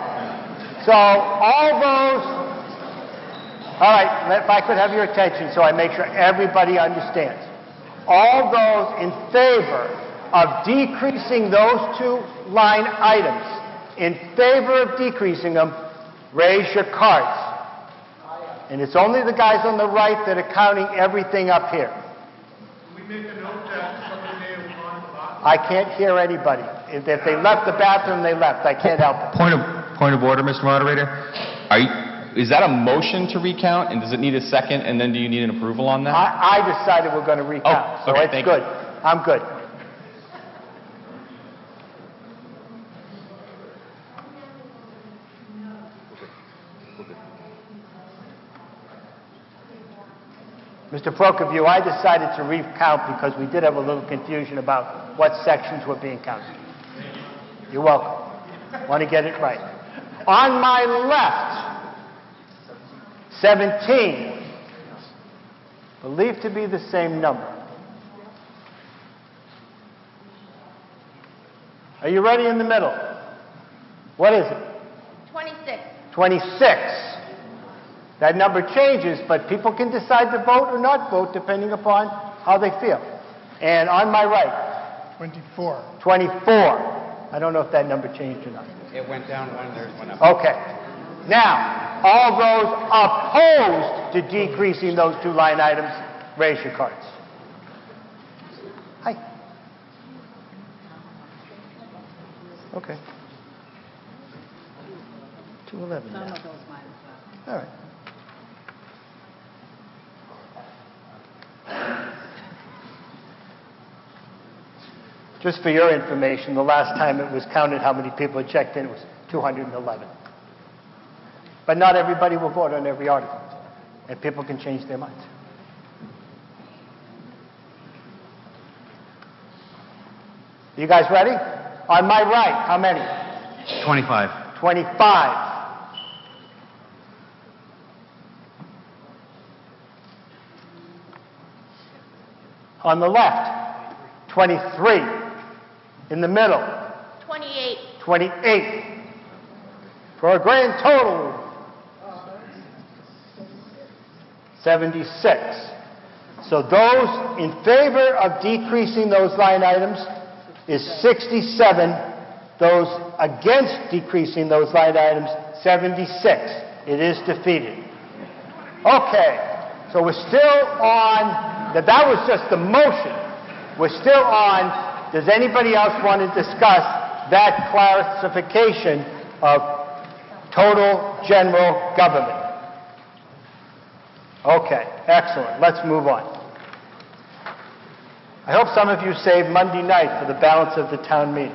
Speaker 2: So all those, all right, if I could have your attention so I make sure everybody understands. All those in favor of decreasing those two line items, in favor of decreasing them, raise your cards. And it's only the guys on the right that are counting everything up here.
Speaker 4: Can we make a note that somebody may have gone to the bathroom?
Speaker 2: I can't hear anybody. If they left the bathroom, they left. I can't help it.
Speaker 3: Point of order, Mr. Moderator. Is that a motion to recount, and does it need a second, and then do you need an approval on that?
Speaker 2: I decided we're going to recount,
Speaker 3: Oh,
Speaker 2: so
Speaker 3: okay,
Speaker 2: it's
Speaker 3: thank
Speaker 2: good.
Speaker 3: you.
Speaker 2: I'm good. Mr. Prokofiew, I decided to recount because we did have a little confusion about what sections were being counted. You're welcome. Want to get it right. On my left, 17. Believed to be the same number. Are you ready in the middle? What is it?
Speaker 20: 26.
Speaker 2: 26. That number changes, but people can decide to vote or not vote depending upon how they feel. And on my right,
Speaker 4: 24.
Speaker 2: 24. I don't know if that number changed or not.
Speaker 3: It went down one, there's one up.
Speaker 2: Okay. Now, all those opposed to decreasing those two line items, raise your cards. Hi. Okay. 211 now. All right. Just for your information, the last time it was counted how many people had checked in, it was 211. But not everybody will vote on every article, and people can change their minds. You guys ready? On my right, how many?
Speaker 3: 25.
Speaker 2: 25. On the left, 23. In the middle,
Speaker 20: 28.
Speaker 2: 28. For a grand total, 76. So those in favor of decreasing those line items is 67. Those against decreasing those line items, 76. It is defeated. Okay, so we're still on, that was just the motion. We're still on, does anybody else want to discuss that classification of total general government? Okay, excellent. Let's move on. I hope some of you saved Monday night for the balance of the town meeting.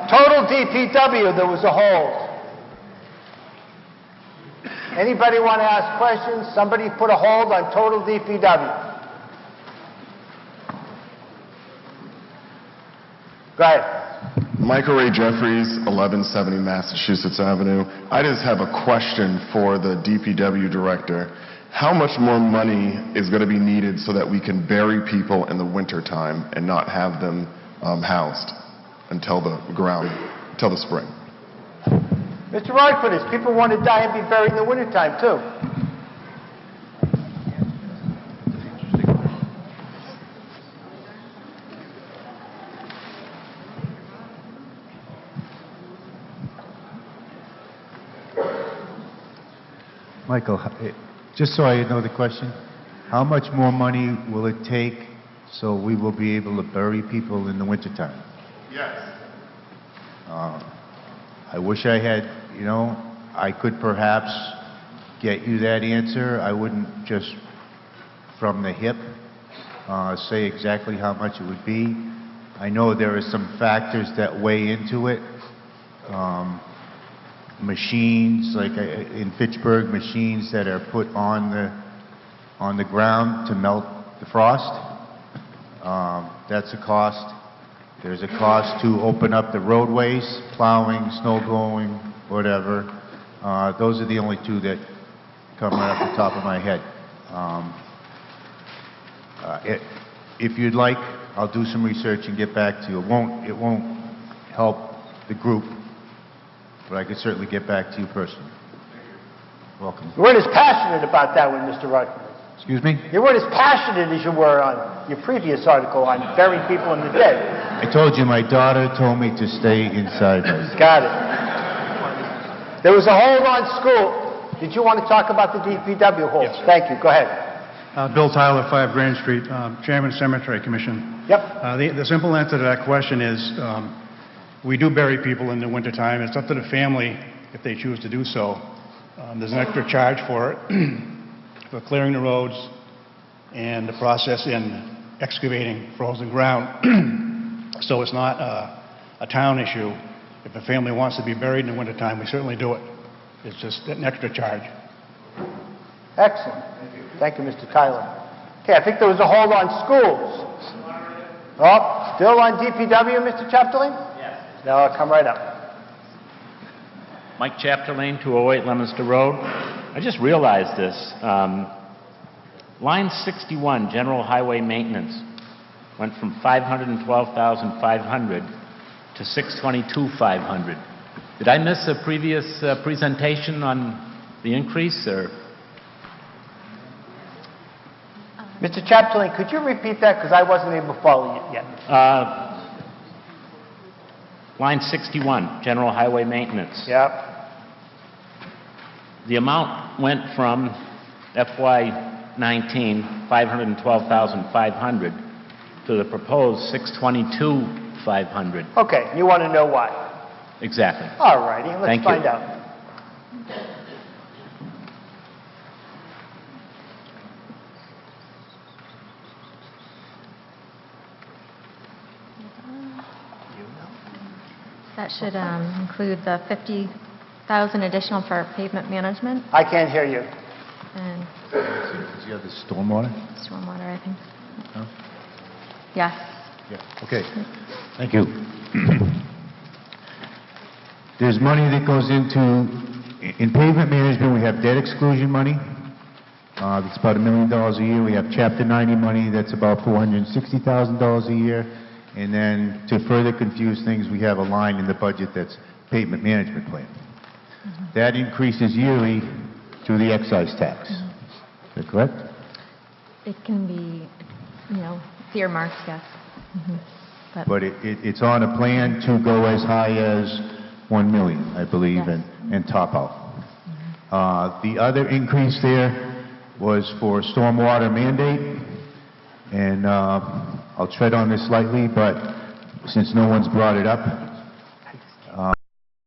Speaker 2: Total DPW, there was a hold. Anybody want to ask questions? Somebody put a hold on total DPW. Go ahead.
Speaker 6: Michael Ray Jeffries, 1170 Massachusetts Avenue. I just have a question for the DPW director. How much more money is going to be needed so that we can bury people in the wintertime and not have them housed until the spring?
Speaker 2: Mr. Rodford, people want to die and be buried in the wintertime, too.
Speaker 9: Michael, just so I know the question, how much more money will it take so we will be able to bury people in the wintertime?
Speaker 6: Yes.
Speaker 9: I wish I had, I could perhaps get you that answer. I wouldn't just from the hip say exactly how much it would be. I know there are some factors that weigh into it. Machines, like in Fitchburg, machines that are put on the ground to melt the frost. That's a cost. There's a cost to open up the roadways, plowing, snow blowing, whatever. Those are the only two that come right off the top of my head. If you'd like, I'll do some research and get back to you. It won't help the group, but I could certainly get back to you personally. Welcome.
Speaker 2: You weren't as passionate about that one, Mr. Rodford.
Speaker 9: Excuse me?
Speaker 2: You weren't as passionate as you were on your previous article on burying people in the dead.
Speaker 9: I told you my daughter told me to stay inside.
Speaker 2: Got it. There was a hold on school. Did you want to talk about the DPW hold? Yes. Thank you. Go ahead.
Speaker 11: Bill Tyler, 5 Grand Street, Chairman, Cemetery Commission.
Speaker 2: Yep.
Speaker 11: The simple answer to that question is we do bury people in the wintertime. It's up to the family if they choose to do so. There's an extra charge for it, for clearing the roads and the process in excavating frozen ground. So it's not a town issue. If a family wants to be buried in the wintertime, we certainly do it. It's just an extra charge.
Speaker 2: Excellent. Thank you, Mr. Tyler. Okay, I think there was a hold on schools. Oh, still on DPW, Mr. Chapdelaine? Yes. Now I'll come right up.
Speaker 12: Mike Chapdelaine, 208 Leominster Road. I just realized this. Line 61, General Highway Maintenance, went from $512,500 to $622,500. Did I miss a previous presentation on the increase, or?
Speaker 2: Mr. Chapdelaine, could you repeat that, because I wasn't able to follow you yet?
Speaker 12: Line 61, General Highway Maintenance.
Speaker 2: Yep.
Speaker 12: The amount went from FY19, $512,500, to the proposed $622,500.
Speaker 2: Okay, you want to know why?
Speaker 12: Exactly.
Speaker 2: All righty, let's find out.
Speaker 7: That should include the $50,000 additional for pavement management.
Speaker 2: I can't hear you.
Speaker 7: And
Speaker 9: Do you have the stormwater?
Speaker 7: stormwater, I think.
Speaker 9: No?
Speaker 7: Yes.
Speaker 9: Yeah. Okay. Thank you. There's money that goes in pavement management. We have debt exclusion money. That's about $1 million a year. We have Chapter 90 money. That's about $460,000 a year. And then to further confuse things, we have a line in the budget that's pavement management plan. That increases yearly through the excise tax. Is that correct?
Speaker 7: It can be, earmarked, yes.
Speaker 9: But it's on a plan to go as high as $1 million, I believe,
Speaker 7: Yes.
Speaker 9: and top out. The other increase there was for stormwater mandate, and I'll tread on this lightly, but since no one's brought it up,